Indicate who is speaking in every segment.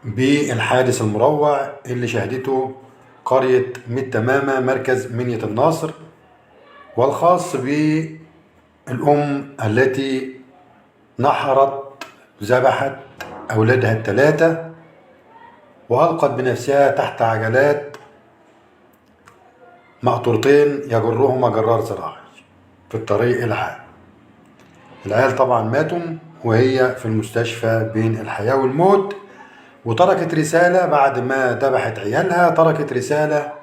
Speaker 1: بالحادث المروع اللي شهدته قرية متمامة مركز منية الناصر، والخاص بالأم التي نحرت ذبحت أولادها الثلاثة وألقت بنفسها تحت عجلات مقطورتين يجرهما جرار زراعي في الطريق إلى حال. العيال طبعا ماتوا وهي في المستشفى بين الحياة والموت، وتركت رسالة بعد ما ذبحت عيالها، تركت رسالة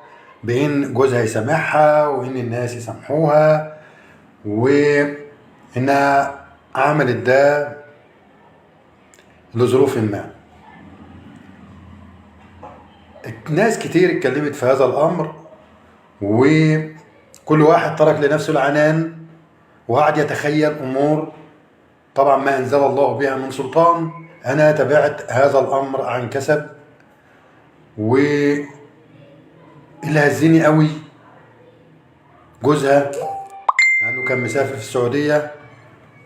Speaker 1: بإن جوزها يسامحها وإن الناس يسامحوها، وإنها عملت ده لظروف ما. ناس كتير اتكلمت في هذا الأمر، وكل واحد ترك لنفسه العنان وقعد يتخيل أمور طبعا ما أنزل الله بها من سلطان. أنا تابعت هذا الأمر عن كسب، واللي هزني قوي جوزها لأنه كان مسافر في السعودية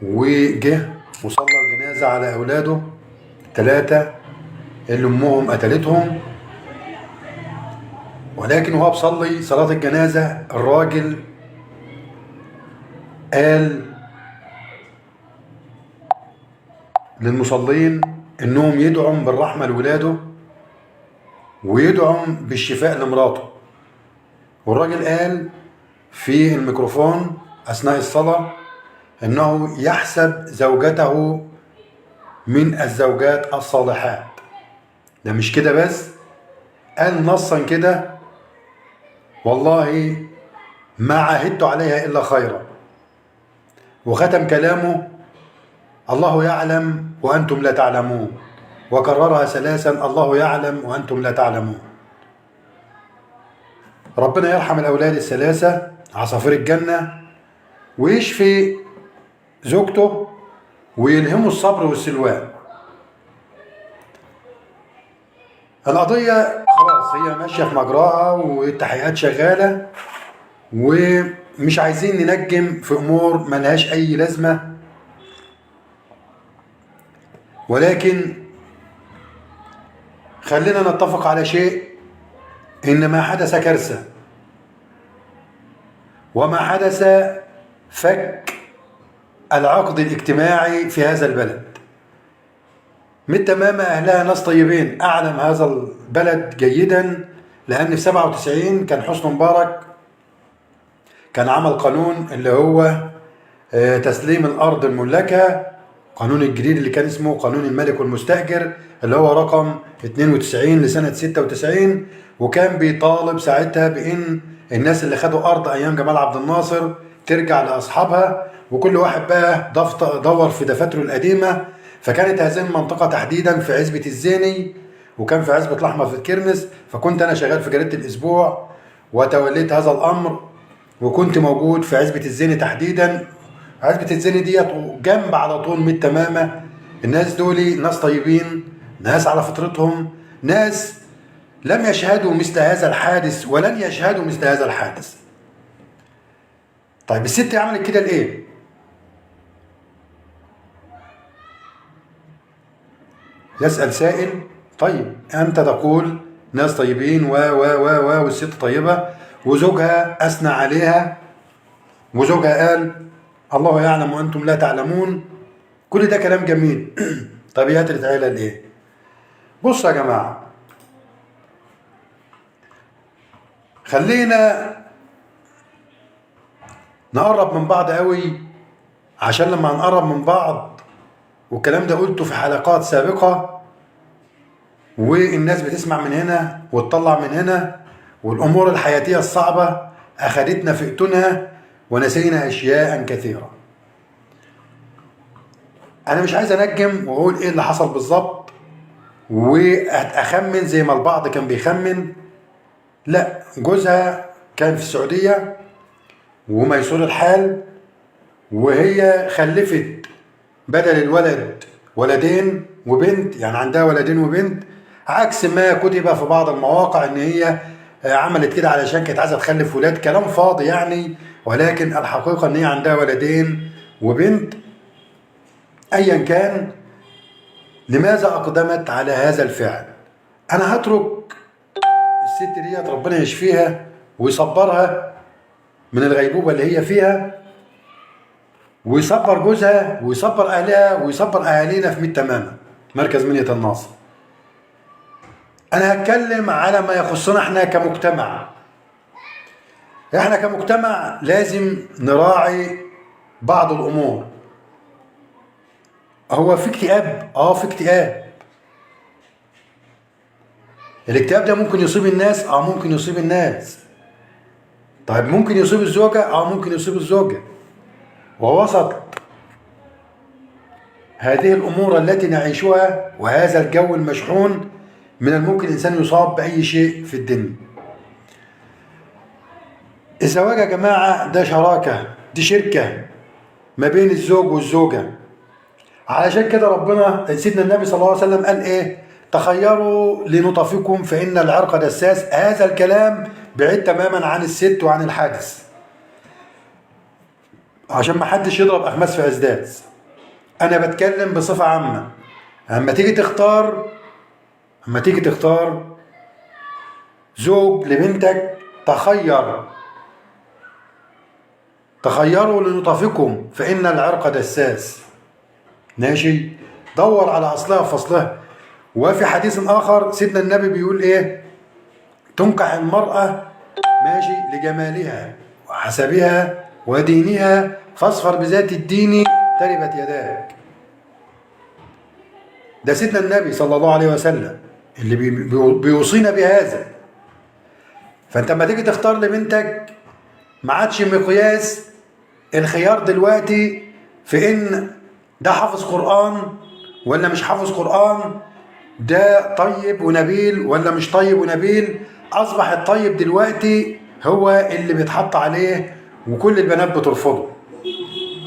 Speaker 1: وجه وصلى الجنازة على أولاده ثلاثة اللي أمهم قتلتهم، ولكن وهو بصلي صلاة الجنازة الراجل قال للمصلين انهم يدعوا بالرحمة لولاده ويدعوا بالشفاء لمراته. والراجل قال في الميكروفون اثناء الصلاة انه يحسب زوجته من الزوجات الصالحات. ده مش كده بس، قال نصا كده والله ما عهدت عليها الا خيرا، وختم كلامه الله يعلم وأنتم لا تعلمون، وكررها ثلاثا الله يعلم وأنتم لا تعلمون. ربنا يرحم الأولاد الثلاثة عصافير الجنة ويشفي زوجته ويلهمه الصبر والسلوان. القضية خلاص هي ماشية في مجراها والتحقيقات شغالة، ومش عايزين ننجم في أمور ملهاش أي لازمة، ولكن خلينا نتفق على شيء، إن ما حدث كارثة، وما حدث فك العقد الاجتماعي في هذا البلد. متمامة أهلها ناس طيبين، أعلم هذا البلد جيدا، لأن في 97 كان حسني مبارك كان عمل قانون اللي هو تسليم الأرض المملكة، قانون الجديد اللي كان اسمه قانون الملك والمستأجر اللي هو رقم 92 لسنة 96، وكان بيطالب ساعتها بإن الناس اللي خدوا أرض أيام جمال عبد الناصر ترجع لأصحابها، وكل واحد بقى دور في دفاتره القديمة. فكانت هذه المنطقة تحديدا في عزبة الزيني، وكان في عزبة الأحمر في الكرمس، فكنت أنا شغال في جريدة الأسبوع وتوليت هذا الأمر، وكنت موجود في عزبة الزيني تحديدا. عزبة الزيني ديت جنب على طول متمامة. الناس دول ناس طيبين، ناس على فطرتهم، ناس لم يشهدوا مثل هذا الحادث ولن يشهدوا مثل هذا الحادث. طيب الست عملت كده لإيه؟ يسأل سائل. طيب أنت تقول ناس طيبين والست طيبة وزوجها أثنى عليها وزوجها قال الله يعلم وأنتم لا تعلمون، كل ده كلام جميل. طب هي قتلت عيلة لإيه؟ بصوا يا جماعة، خلينا نقرب من بعض قوي، عشان لما نقرب من بعض، والكلام ده قلته في حلقات سابقة والناس بتسمع من هنا وتطلع من هنا، والأمور الحياتية الصعبة أخدتنا في إتونها ونسينا أشياء كثيرة. أنا مش عايز أنجم وأقول إيه اللي حصل بالظبط وأخمن زي ما البعض كان بيخمن. لا، جوزها كان في السعودية وميسور الحال، وهي خلفت بدل الولد ولدين وبنت، يعني عندها ولدين وبنت، عكس ما كتب في بعض المواقع ان هي عملت كده علشان كانت عايزه تخلف ولاد. كلام فاضي يعني، ولكن الحقيقه ان هي عندها ولدين وبنت. ايا كان، لماذا اقدمت على هذا الفعل؟ انا هترك الست ديت ربنا يشفيها ويصبرها من الغيبوبة اللي هي فيها، ويصبر جوزها ويصبر اهلها ويصبر اهالينا في 100 تماما مركز منية الناصر. انا هتكلم على ما يخصنا احنا كمجتمع. احنا كمجتمع لازم نراعي بعض الامور. هو في اكتئاب؟ في اكتئاب. الاكتئاب ده ممكن يصيب الناس، ممكن يصيب الناس. طيب ممكن يصيب الزوجة، ممكن يصيب الزوجة. ووسط هذه الامور التي نعيشها وهذا الجو المشحون من الممكن الانسان يصاب باي شيء في الدنيا. الزواج يا جماعة ده شراكة، دي شركة ما بين الزوج والزوجة. علشان كده ربنا سيدنا النبي صلى الله عليه وسلم قال ايه؟ تخيروا لنطفكم فإن العرق دساس. هذا الكلام بعيد تماما عن الست وعن الحادث، عشان ما حدش يضرب أخماس في أسداس. أنا بتكلم بصفة عامة. أما تيجي تختار زوج لبنتك، تخيروا لنطفكم فإن العرق دساس. ماشي؟ دور على أصلها فصلها. وفي حديث آخر سيدنا النبي بيقول إيه؟ تنكح المرأة ماشي لجمالها وحسبها ودينها فاصفر بذات الدين تربت يداك. ده سيدنا النبي صلى الله عليه وسلم اللي بيوصينا بهذا. فأنت لما تيجي تختار لبنتك ما عادش مقياس الخيار دلوقتي في إن ده حافظ قرآن ولا مش حافظ قرآن، ده طيب ونبيل ولا مش طيب ونبيل. أصبح الطيب دلوقتي هو اللي بيتحط عليه وكل البنات بترفضه،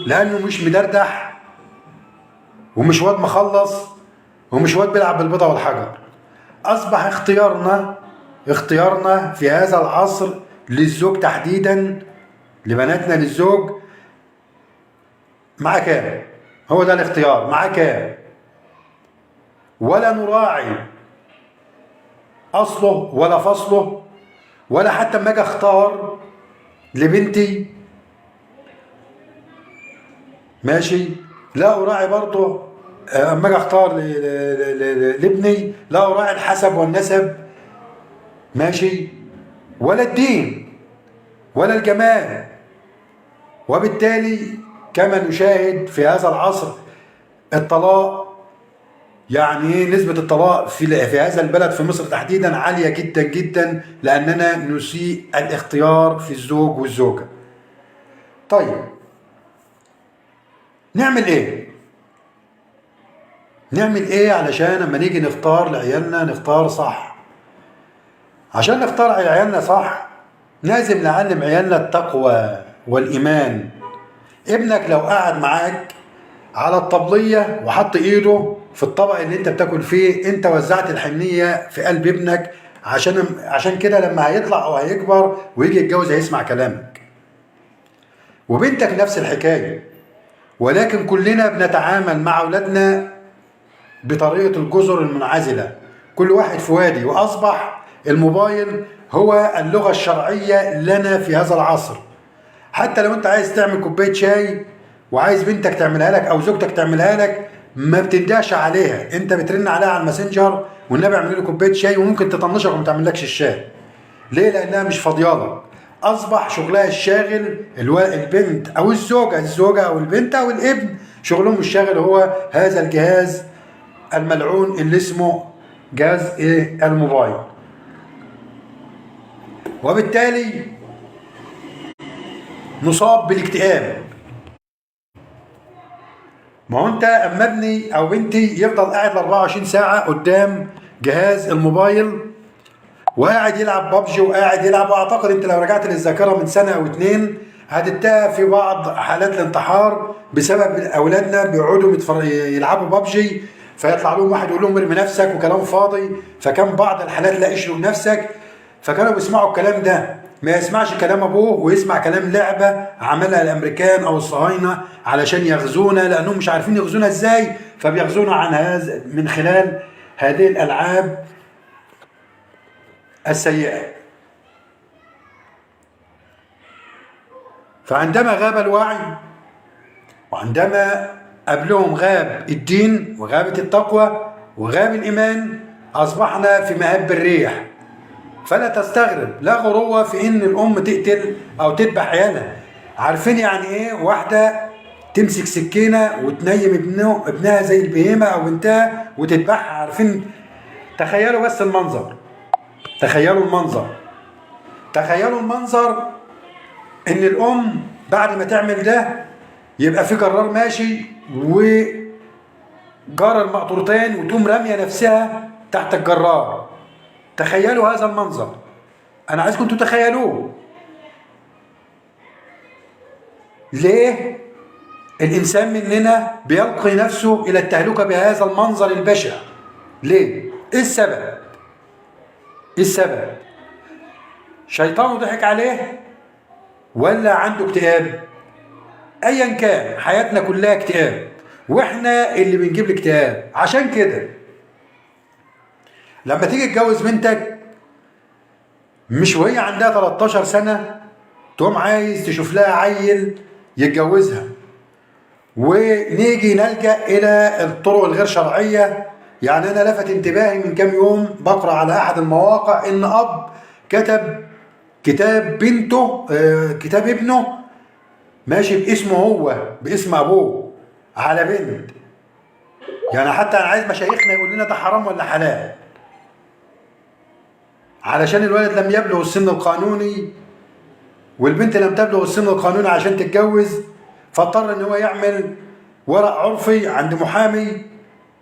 Speaker 1: لأنه مش مدردح ومش واد مخلص ومش واد بيلعب بالبيضة والحجر. أصبح اختيارنا في هذا العصر للزوج تحديدا، لبناتنا للزوج، معاه كام؟ هو ده الاختيار، معاه كام؟ ولا نراعي أصله ولا فصله. ولا حتى اما اجي اختار لبنتي ماشي لا أراعي برضه. اما اجي اختار لابني لا أراعي الحسب والنسب ماشي، ولا الدين ولا الجمال. وبالتالي كما نشاهد في هذا العصر الطلاق، يعني نسبة الطلاق في هذا البلد في مصر تحديدا عالية جدا جدا، لأننا نسيء الاختيار في الزوج والزوجة. طيب نعمل ايه علشان لما نيجي نختار لعيالنا نختار صح؟ عشان نختار عيالنا صح لازم نعلم عيالنا التقوى والإيمان. ابنك لو قعد معاك على الطبلية وحط ايده في الطبق اللي انت بتاكل فيه، انت وزعت الحنية في قلب ابنك. عشان كده لما هيطلع او هيكبر ويجي يتجوز هيسمع كلامك. وبنتك نفس الحكاية. ولكن كلنا بنتعامل مع اولادنا بطريقة الجزر المنعزلة، كل واحد في وادي. واصبح الموبايل هو اللغة الشرعية لنا في هذا العصر. حتى لو انت عايز تعمل كوباية شاي وعايز بنتك تعملها لك او زوجتك تعملها لك، ما بتندهش عليها، انت بترن عليها على الماسنجر والنبي اعمل لي كوبايه شاي، وممكن تطنشك وما تعملكش الشاي. ليه؟ لانها مش فاضيالك. اصبح شغلها الشاغل البنت او الزوجه او البنت او الابن، شغلهم الشاغل هو هذا الجهاز الملعون اللي اسمه جهاز الموبايل. وبالتالي نصاب بالاكتئاب. ما هو انت اما ابني او بنتي يفضل قاعد 24 ساعة قدام جهاز الموبايل وقاعد يلعب بابجي وقاعد يلعب، واعتقد انت لو رجعت للذاكرة من سنة او اتنين هتتها في بعض حالات الانتحار بسبب اولادنا بيقعدوا يلعبوا بابجي، فيطلع لهم واحد يقول لهم ارمي نفسك وكلام فاضي. فكان بعض الحالات لا اشرب نفسك، فكانوا بيسمعوا الكلام ده، ما يسمعش كلام ابوه ويسمع كلام لعبه عملها الامريكان او الصهاينه علشان يغزونا، لانهم مش عارفين يغزونا ازاي، فبيغزونا عن هذا من خلال هذه الالعاب السيئة. فعندما غاب الوعي، وعندما قبلهم غاب الدين وغابت التقوى وغاب الإيمان، أصبحنا في مهب الريح. فلا تستغرب، لا غروة في إن الأم تقتل أو تذبح عيالها. عارفين يعني إيه واحدة تمسك سكينة وتنيم ابنها زي البهيمة أو بنتها وتذبحها؟ عارفين؟ تخيلوا بس المنظر، تخيلوا المنظر، تخيلوا المنظر إن الأم بعد ما تعمل ده يبقى في جرار ماشي وجار المقطورتين وتقوم رامية نفسها تحت الجرار. تخيلوا هذا المنظر، أنا عايزكم تتخيلوه. ليه الإنسان مننا بيلقي نفسه إلى التهلكة بهذا المنظر البشع؟ ليه؟ إيه السبب؟ إيه السبب؟ شيطانه ضحك عليه ولا عنده اكتئاب؟ أيا كان، حياتنا كلها اكتئاب، وإحنا اللي بنجيب الاكتئاب. عشان كده لما تيجي تجوز بنتك مش وهي عندها 13 سنة تقوم عايز تشوف لها عيل يتجوزها، ونيجي نلجأ إلى الطرق الغير شرعية. يعني أنا لفت انتباهي من كام يوم بقرأ على أحد المواقع إن أب كتب كتاب بنته كتاب ابنه ماشي باسمه هو باسم أبوه على بنت. يعني حتى أنا عايز مشايخنا يقول لنا ده حرام ولا حلال، علشان الولد لم يبلغ السن القانوني والبنت لم تبلغ السن القانوني عشان تتجوز، فاضطر ان هو يعمل ورق عرفي عند محامي،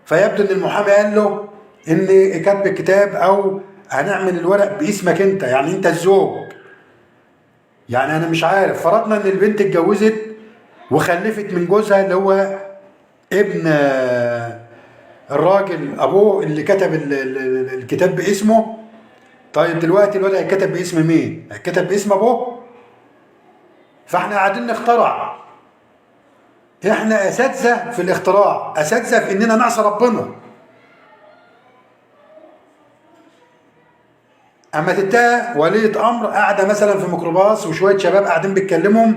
Speaker 1: فيبدو ان المحامي قال له ان كتب الكتاب او هنعمل الورق باسمك انت، يعني انت الزوج. يعني انا مش عارف، فرضنا ان البنت اتجوزت وخلفت من جوزها اللي هو ابن الراجل ابوه اللي كتب الكتاب باسمه. طيب دلوقتي الولد هيتكتب باسم مين؟ هيتكتب باسم ابوه؟ فاحنا قاعدين نخترع. احنا اساتذه في الاختراع، اساتذه في اننا نعصي ربنا. اما تلتقى ولية امر قاعده مثلا في ميكروباص وشويه شباب قاعدين بيتكلموا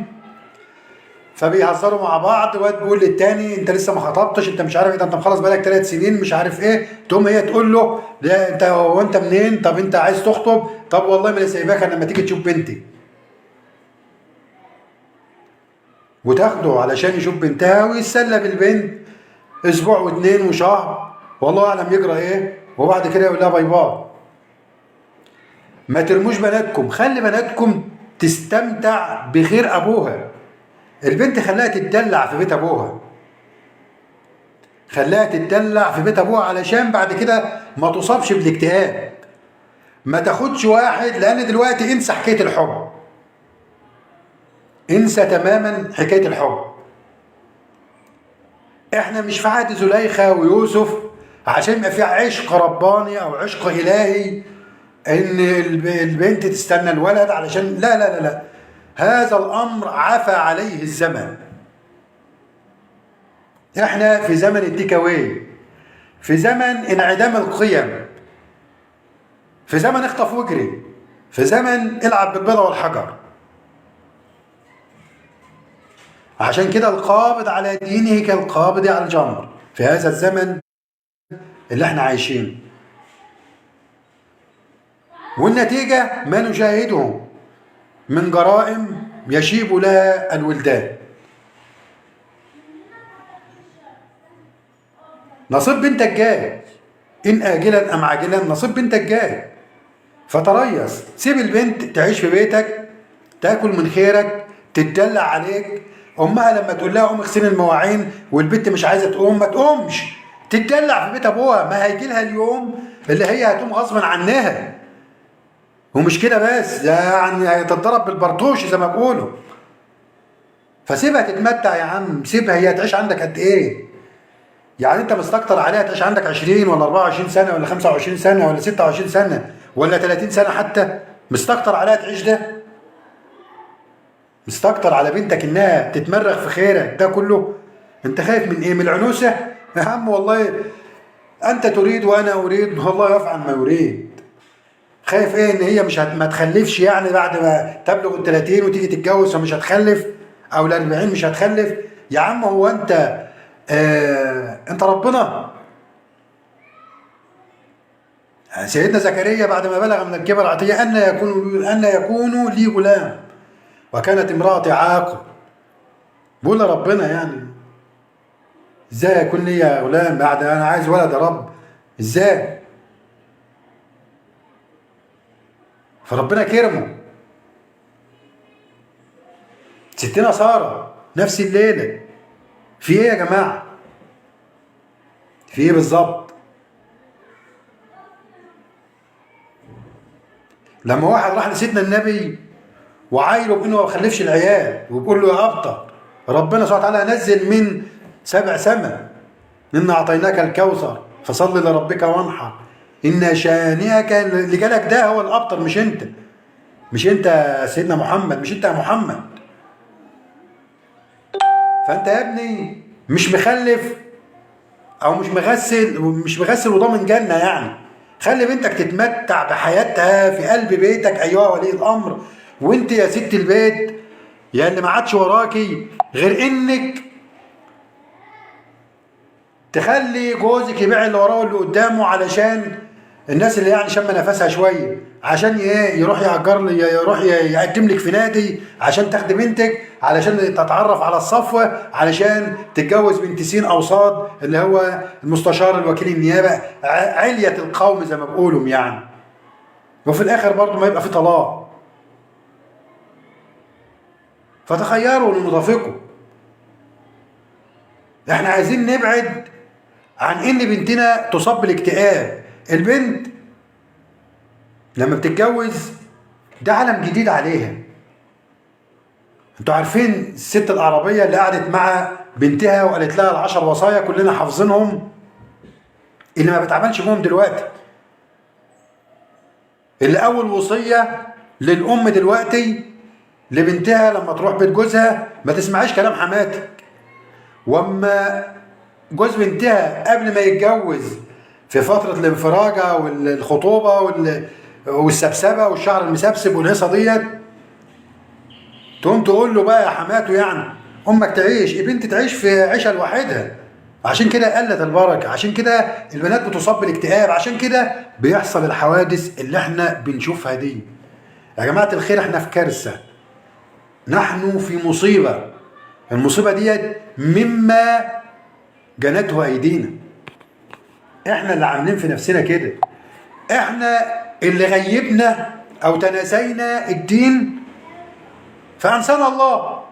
Speaker 1: فبيهزروا مع بعض، واد بيقول للتاني انت لسه ما خطبتش، انت مش عارف ايه، ده انت مخلص بقالك 3 سنين مش عارف ايه، تقوم هي تقول له لا انت هو انت منين؟ طب انت عايز تخطب؟ طب والله ما انا سايباك انا لما تيجي تشوف بنتي. وتاخده علشان يشوف بنتها ويتسلى بالبنت اسبوع واثنين وشهر والله اعلم يجرى ايه، وبعد كده يقول لها باي باي. ما ترموش بناتكم، خلي بناتكم تستمتع بخير ابوها. البنت خلاها تتدلع في بيت ابوها، خلاها تتدلع في بيت ابوها علشان بعد كده ما تصابش بالاكتئاب. ما تاخدش واحد، لان دلوقتي انسى حكايه الحب، انسى تماما حكايه الحب. احنا مش في عهد زليخة ويوسف عشان يبقى في عشق رباني او عشق الهي ان البنت تستنى الولد علشان لا لا لا لا، هذا الامر عفى عليه الزمن. احنا في زمن التيك اواي، في زمن انعدام القيم، في زمن اخطف واجري، في زمن العب بالبيضة والحجر. عشان كده القابض على دينه كالقابض على الجمر في هذا الزمن اللي احنا عايشينه. والنتيجة ما نشاهده من جرائم يشيب لها الولدان. نصيب بنتك جاي، إن آجلا أم عاجلا نصيب بنتك جاي. فتريث، سيب البنت تعيش في بيتك، تاكل من خيرك، تتدلع عليك. امها لما تقول لها قوم اغسلي المواعين والبنت مش عايزه تقوم، ما تقومش، تتدلع في بيت ابوها. ما هيجي لها اليوم اللي هي هتقوم غصبا عنها. ومش كده بس، يعني هتتضرب بالبرطوش زي ما بيقولوا. فسيبها تتمتع يا عم، سيبها هي تعيش عندك قد ايه؟ يعني انت مستكتر عليها تعيش عندك 20 ولا 24 سنه ولا 25 سنه ولا 26 سنه ولا 30 سنه حتى؟ مستكتر عليها تعيش ده؟ مستكتر على بنتك انها تتمرغ في خيرك ده كله؟ انت خايف من ايه؟ من العنوسه؟ يا عم والله انت تريد وانا اريد، والله يفعل ما يريد. خايف ايه؟ ان هي مش ما تخلفش يعني بعد ما تبلغ ال 30 وتيجي تتجوز فمش هتخلف، او ال 40 مش هتخلف. يا عم هو انت انت ربنا؟ سيدنا زكريا بعد ما بلغ من الكبر عتيه ان يكون لي غلام وكانت امرأتي عاقر. بقول لربنا يعني ازاي يكون لي غلام بعد انا عايز ولد يا رب؟ ازاي؟ فربنا كرمه. ستنا ساره نفس الليله. في ايه يا جماعه؟ في ايه بالظبط؟ لما واحد راح لسيدنا النبي وعايله بانه ما خلفش العيال وبيقول له يا ابطر، ربنا سبحانه وتعالى نزل من سبع سماء انا اعطيناك الكوثر فصل لربك وانحر ان شانئك اللي جالك ده هو الابطر، مش انت. مش انت يا سيدنا محمد، مش انت يا محمد. فانت يا ابني مش مخلف او مش مغسل وضامن جنه يعني. خلي بنتك تتمتع بحياتها في قلب بيتك ايها ولي الامر. وانت يا ست البيت يا اللي ما عادش وراكي غير انك تخلي جوزك يبيع اللي وراه واللي قدامه علشان الناس اللي يعني شم نفسها شويه، عشان ايه؟ يروح يأجر لي، يروح يقدم لك في نادي عشان تاخدي بنتك، علشان تتعرف على الصفوه، علشان تتجوز بنت سين او صاد اللي هو المستشار الوكيل النيابه، علية القوم زي ما بيقولوا يعني. وفي الاخر برضه ما يبقى في طلاق. فتخيروا لنطافقوا. احنا عايزين نبعد عن ان بنتنا تصاب بالاكتئاب. البنت لما بتتجوز ده عالم جديد عليها. انتوا عارفين الست العربية اللي قعدت مع بنتها وقالت لها العشر وصايا كلنا حافظينهم، اللي ما بتعملش بهم دلوقتي. اللي اول وصية للام دلوقتي لبنتها لما تروح بيت جوزها ما تسمعيش كلام حماتك. واما جوز بنتها قبل ما يتجوز في فترة الانفراجة والخطوبة والسبسبة والشعر المسبسب والهيصة ديت، تقوم تقول له بقى يا حماته يعني امك تعيش البنت تعيش في عيشة لوحدها. عشان كده قلت البركة، عشان كده البنات بتصاب بالاكتئاب، عشان كده بيحصل الحوادث اللي احنا بنشوفها دي. يا جماعة الخير احنا في كارثة، نحن في مصيبة. المصيبة ديت مما جنته ايدينا. احنا اللي عاملين في نفسنا كده. احنا اللي غيبنا او تناسينا الدين فانسانا الله.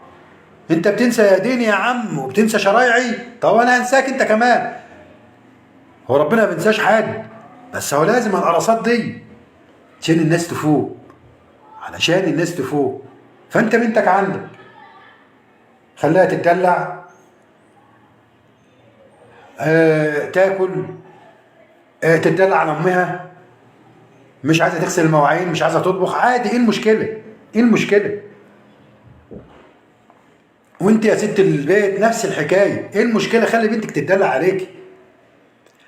Speaker 1: انت بتنسى يا ديني يا عم وبتنسى شرايعي، طب انا هنساك انت كمان. هو ربنا ما بينساش حاجه، بس هو لازم القرصات دي عشان الناس تفوق، علشان الناس تفوق. فانت بنتك عندك خليها تتدلع، تاكل، تتدلع على امها، مش عايزه تغسل المواعين، مش عايزه تطبخ، عادي. ايه المشكله؟ ايه المشكله؟ وانت يا ست البيت نفس الحكايه. ايه المشكله؟ خلي بنتك تتدلع عليك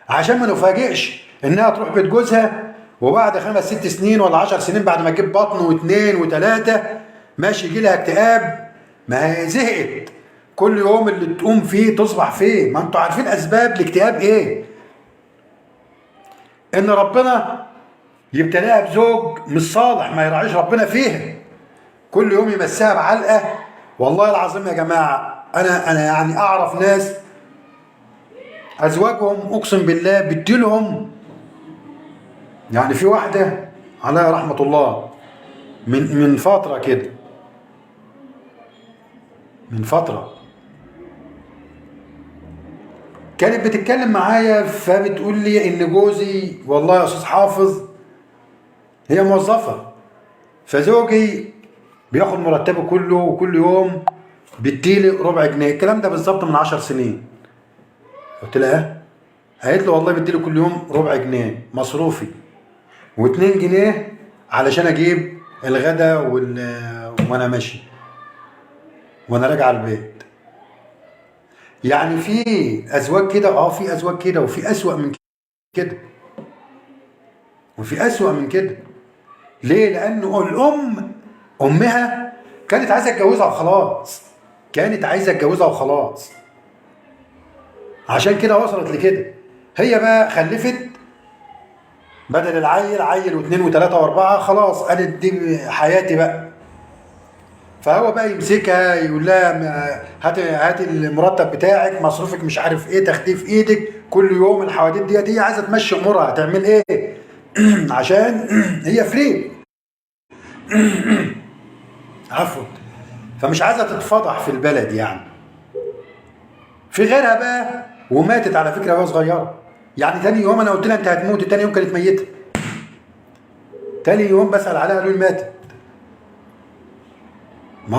Speaker 1: عشان ما نفاجئش انها تروح بيت جوزها وبعد 5 6 سنين ولا 10 سنين بعد ما تجيب بطن واثنين وثلاثه ماشي يجي لها اكتئاب. ما هي زهقت، كل يوم اللي تقوم فيه تصبح فيه. ما انتوا عارفين اسباب الاكتئاب ايه؟ ان ربنا يبتليها بزوج مش صالح ما يراعيش ربنا فيها، كل يوم يمسها بعلقه. والله العظيم يا جماعه انا يعني اعرف ناس ازواجهم اقسم بالله بتديلهم. يعني في واحده عليها رحمه الله من فتره كده، من فتره كانت بتتكلم معايا فبتقول لي ان جوزي والله يا استاذ حافظ، هي موظفه، فزوجي بياخد مرتبه كله وكل يوم بيديلي ربع جنيه. الكلام ده بالظبط من 10 سنين. قلت لها ايه؟ قالت له والله بديله كل يوم ربع جنيه مصروفي و2 جنيه علشان اجيب الغدا وانا ماشي وانا راجع البيت. يعني في ازواج كده، في ازواج كده، وفي اسوأ من كده، وفي اسوأ من كده. ليه؟ لانه امها كانت عايزه تتجوزها وخلاص، كانت عايزه تتجوزها وخلاص، عشان كده وصلت لكده. هي بقى خلفت بدل العيل عيل واثنين وثلاثه واربعه، خلاص قالت دي حياتي بقى. فهو بقى يمسكها يقول لها هات المرتب بتاعك، مصروفك مش عارف ايه، تاخديه في ايدك كل يوم. الحواديت ديت هي عايزه تمشي امورها، هتعمل ايه؟ عشان هي فري، عفوا، فمش عايزه تتفضح في البلد يعني. في غيرها بقى وماتت على فكره وهي صغيره، يعني تاني يوم انا قلت لها انت هتموت، تاني يوم كانت ميته. تاني يوم بسال عليها قالوا لي ماتت. ما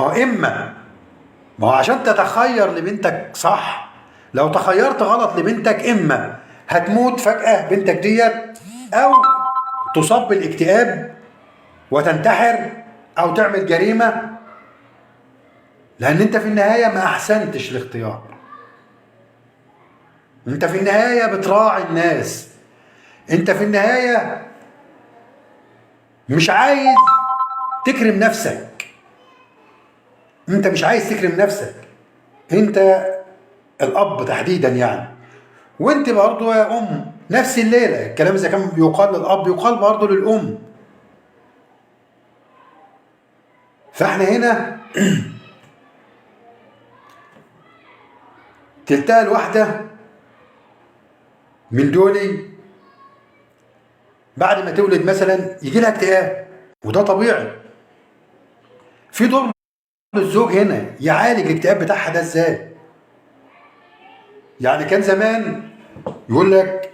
Speaker 1: هو عشان تتخير لبنتك صح، لو تخيرت غلط لبنتك اما هتموت فجأة بنتك ديت، او تصاب بالاكتئاب وتنتحر او تعمل جريمة، لان انت في النهاية ما احسنتش الاختيار. انت في النهاية بتراعي الناس، انت في النهاية مش عايز تكرم نفسك، انت مش عايز تكرم نفسك، انت الاب تحديدا يعني. وانت برضه يا ام نفس الليله الكلام، اذا كان يقال للاب يقال برضه للام. فاحنا هنا تلتقى الواحده من دولي بعد ما تولد مثلا يجي لها اكتئاب، وده طبيعي. في دور للزوج هنا يعالج الاكتئاب بتاعها ده ازاي؟ يعني كان زمان يقول لك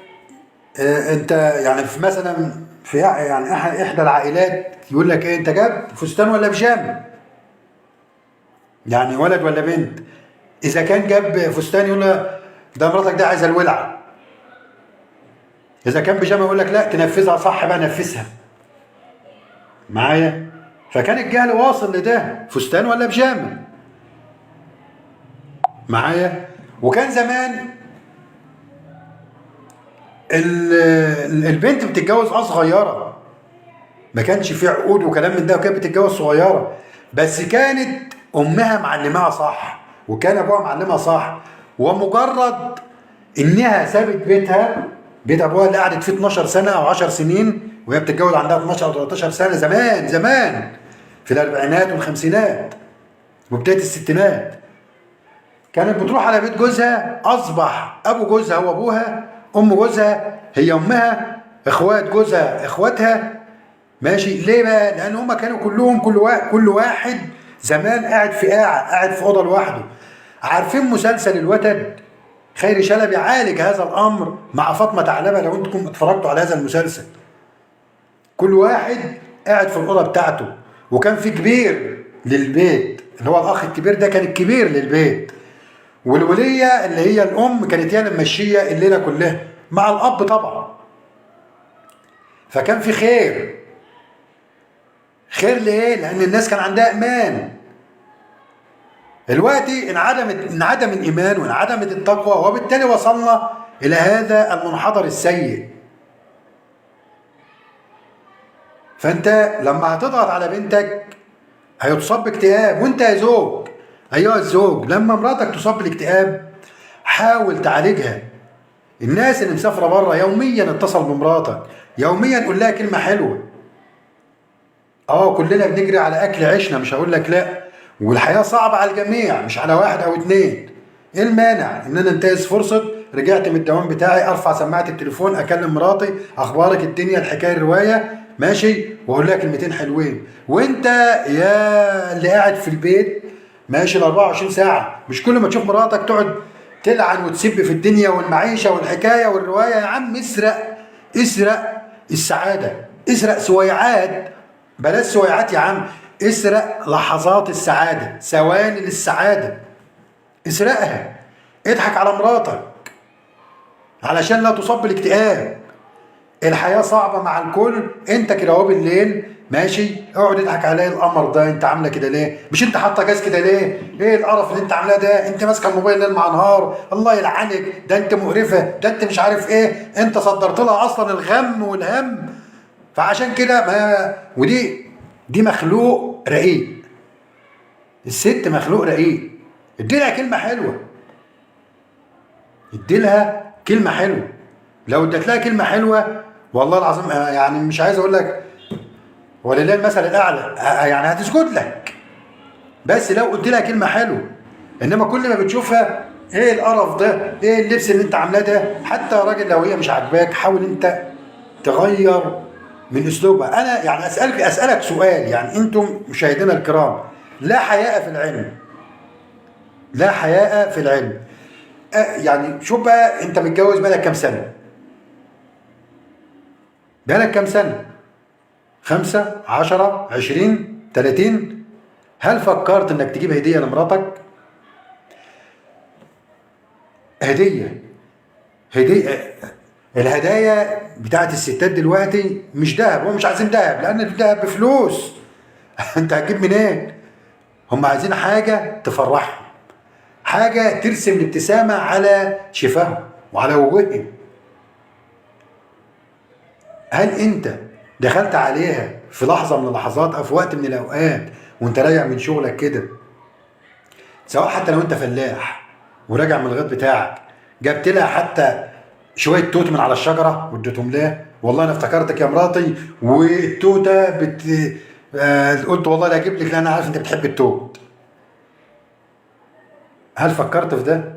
Speaker 1: انت يعني في مثلا في يعني احدى العائلات يقول لك ايه، انت جاب فستان ولا بيجامه؟ يعني ولد ولا بنت. اذا كان جاب فستان يقول له ده مراتك ده عايزه الولعه. اذا كان بيجامه يقول لك لا تنفذها صح بقى نفذها معايا. فكان الجهل واصل لده، فستان ولا بيجامه معايا. وكان زمان البنت بتتجوز صغيره، ما كانش في عقود وكلام من ده، وكانت بتتجوز صغيره، بس كانت امها معلماها صح وكان ابوها معلمها صح. ومجرد انها سابت بيتها، بيت ابوها اللي قعدت فيه 12 سنه او 10 سنين وهي بتتجوز عندها 12 او 13 سنه، زمان زمان في الاربعينات والخمسينات وبدايه الستينات، كانت بتروح على بيت جوزها، اصبح ابو جوزها هو ابوها، ام جوزها هي امها، اخوات جوزها اخواتها. ماشي ليه بقى؟ لان هم كانوا كلهم كل واحد زمان قاعد في اوضه لوحده. عارفين مسلسل الوتد؟ خيري شلبي عالج هذا الامر مع فاطمه ثعلبه، لو انتم اتفرجتوا على هذا المسلسل. كل واحد قاعد في الاوضه بتاعته، وكان في كبير للبيت اللي هو الاخ الكبير ده، كان الكبير للبيت، والوليه اللي هي الام كانت هي اللي ماشيه الليله كلها مع الاب طبعا. فكان في خير ليه؟ لان الناس كان عندها ايمان. دلوقتي انعدم الايمان وانعدمت التقوى، وبالتالي وصلنا الى هذا المنحدر السيء. فانت لما هتضغط على بنتك هيتصاب باكتئاب. وانت يا زوج، ايها الزوج، لما مراتك تصاب بالاكتئاب حاول تعالجها. الناس اللي مسافره بره يوميا اتصل بمراتك، يوميا قول لها كلمه حلوه. كلنا بنجري على اكل عيشنا، مش هقول لك لا، والحياه صعبه على الجميع مش على واحد او اتنين. ايه المانع ان انا انتهز فرصه رجعت من الدوام بتاعي، ارفع سماعه التليفون، اكلم مراتي، اخبارك الدنيا، الحكايه الروايه، ماشي، واقول لها كلمتين حلوين. وانت يا اللي قاعد في البيت ماشي ال 24 ساعه، مش كل ما تشوف مراتك تقعد تلعن وتسب في الدنيا والمعيشه والحكايه والروايه. يا عم اسرق السعاده، اسرق سويعات، بلاش سويعات يا عم، اسرق لحظات السعاده، ثواني للسعاده، اسرقها. اضحك على مراتك علشان لا تصاب بالاكتئاب. الحياه صعبه مع الكل، انت كده اهو بالليل ماشي اقعد اضحك على القمر ده، انت عامله كده ليه؟ مش انت حاطه جاز كده ليه؟ ايه القرف اللي انت عاملاه ده؟ انت ماسكه الموبايل ليل مع نهار، الله يلعنك، ده انت مقرفه، ده انت مش عارف ايه. انت صدرت لها اصلا الغم والهم فعشان كده ما دي مخلوق رقيق. الست مخلوق رقيق، ادي لها كلمه حلوه، ادي لها كلمه حلوه. لو اديت لها كلمه حلوه والله العظيم يعني مش عايز اقول لك ولله المثل الاعلى، يعني هتسجد لك. بس لو قلت لها كلمه حلوه. انما كل ما بتشوفها ايه القرف ده، ايه اللبس اللي انت عاملاه ده، حتى يا راجل لو هي مش عاجباك حاول انت تغير من اسلوبها. انا يعني اسالك سؤال، يعني انتم مشاهدينا الكرام، لا حياء في العلم، لا حياء في العلم. يعني شوف بقى، انت متجوز بقالك كام سنه؟ بقالك كام سنه؟ 5 10 20 30؟ هل فكرت انك تجيب هديه لمراتك؟ هديه، هديه. الهدايا بتاعت الستات دلوقتي مش ذهب، هم مش عايزين ذهب لان الذهب بفلوس. انت هتجيب منين؟ هم عايزين حاجه تفرحهم، حاجه ترسم الابتسامه على شفاههم وعلى وجوههم. هل انت دخلت عليها في لحظه من اللحظات او في وقت من الاوقات وانت راجع من شغلك كده، سواء حتى لو انت فلاح وراجع من الغيط بتاعك، جبت لها حتى شويه توت من على الشجره واديتهم لها؟ والله انا افتكرتك يا مراتي والتوته قلت والله لا اجيب لك لان انا عارف انت بتحب التوت. هل فكرت في ده؟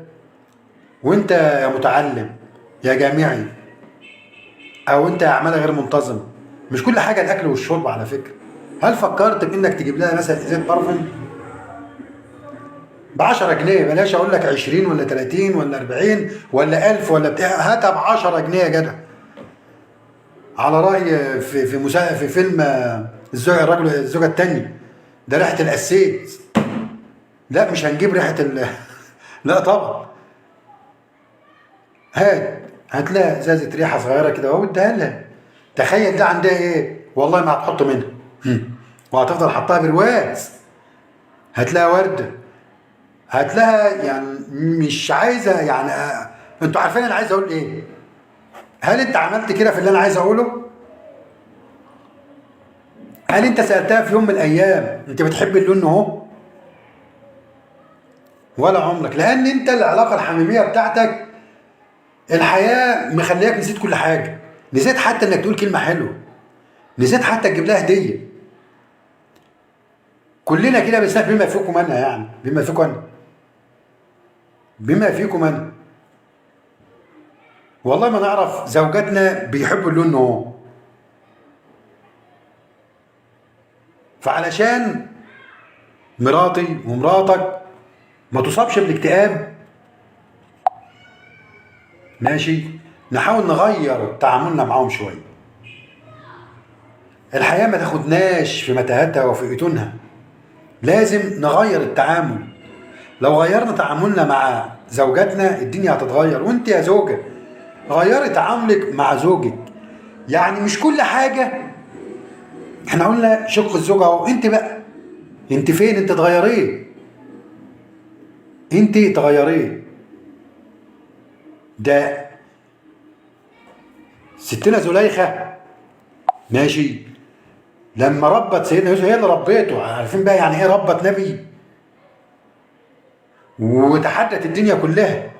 Speaker 1: وانت يا متعلم يا جامعي او انت يا عماله غير منتظم، مش كل حاجه الاكل والشرب على فكره. هل فكرت بانك تجيب لها مثلا ازازه بارفن ب 10 جنيه؟ بلاش اقول لك 20 ولا 30 ولا 40 ولا 1000 ولا بتاع، هاتها ب 10 جنيه يا جدع. على راي في فيلم الزوجه الثانيه، ده ريحه القسيس. لا مش هنجيب ريحه لا طبعا. هات لها ازازه ريحه صغيره كده واديها لها. تخيل ده عندها ايه؟ والله ما هتحط منها وهتفضل حطها برواز. هات لها ورده، هات لها يعني مش عايزه يعني انتوا عارفين انا عايز اقول ايه؟ هل انت عملت كده في اللي انا عايز اقوله؟ هل انت سالتها في يوم من الايام انت بتحب اللون اهو؟ ولا عمرك، لان انت العلاقه الحميميه بتاعتك الحياه مخلياك نسيت كل حاجه، نسيت حتى انك تقول كلمه حلوه، نسيت حتى تجيب لها هديه. كلنا كده بنسيب بما فيكم انا، يعني بما فيكم انا، بما فيكم انا. والله ما نعرف زوجاتنا بيحبوا اللون اهو. فعلشان مراتي ومراتك ما تصابش بالاكتئاب، ماشي، نحاول نغير تعاملنا معاهم شويه. الحياه ما تاخدناش في متاهاتها وفي اتونها، لازم نغير التعامل. لو غيرنا تعاملنا مع زوجاتنا الدنيا هتتغير. وانت يا زوجه غيري تعاملك مع زوجك. يعني مش كل حاجه، احنا قلنا شق الزوجه اهو، انت بقى انت فين؟ انت تغيريه، انت تغيريه. ده ستنا زليخه ماشي، لما ربت سيدنا يوسف هي اللي ربيته. عارفين بقى يعني ايه ربت نبي؟ وتحدت الدنيا كلها.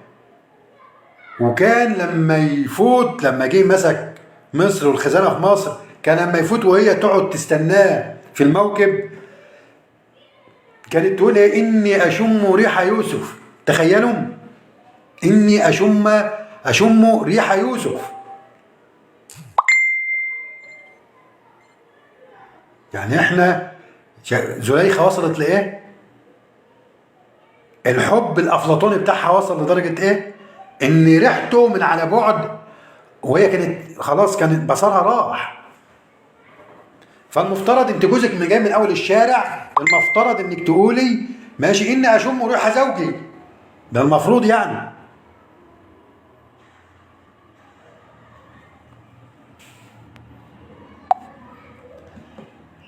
Speaker 1: وكان لما يفوت، لما جه مسك مصر والخزانه في مصر، كان لما يفوت وهي تقعد تستناه في الموكب كانت تقول ايه؟ اني اشم ريح يوسف. تخيلوا، اني اشم ريح يوسف. يعني احنا زليخه وصلت لايه؟ الحب الافلاطوني بتاعها وصل لدرجه ايه؟ ان ريحته من على بعد، وهي كانت خلاص كانت بصرها راح. فالمفترض انت جوزك من جاي من اول الشارع، المفترض انك تقولي ماشي اني اشم ريح زوجي. ده المفروض يعني.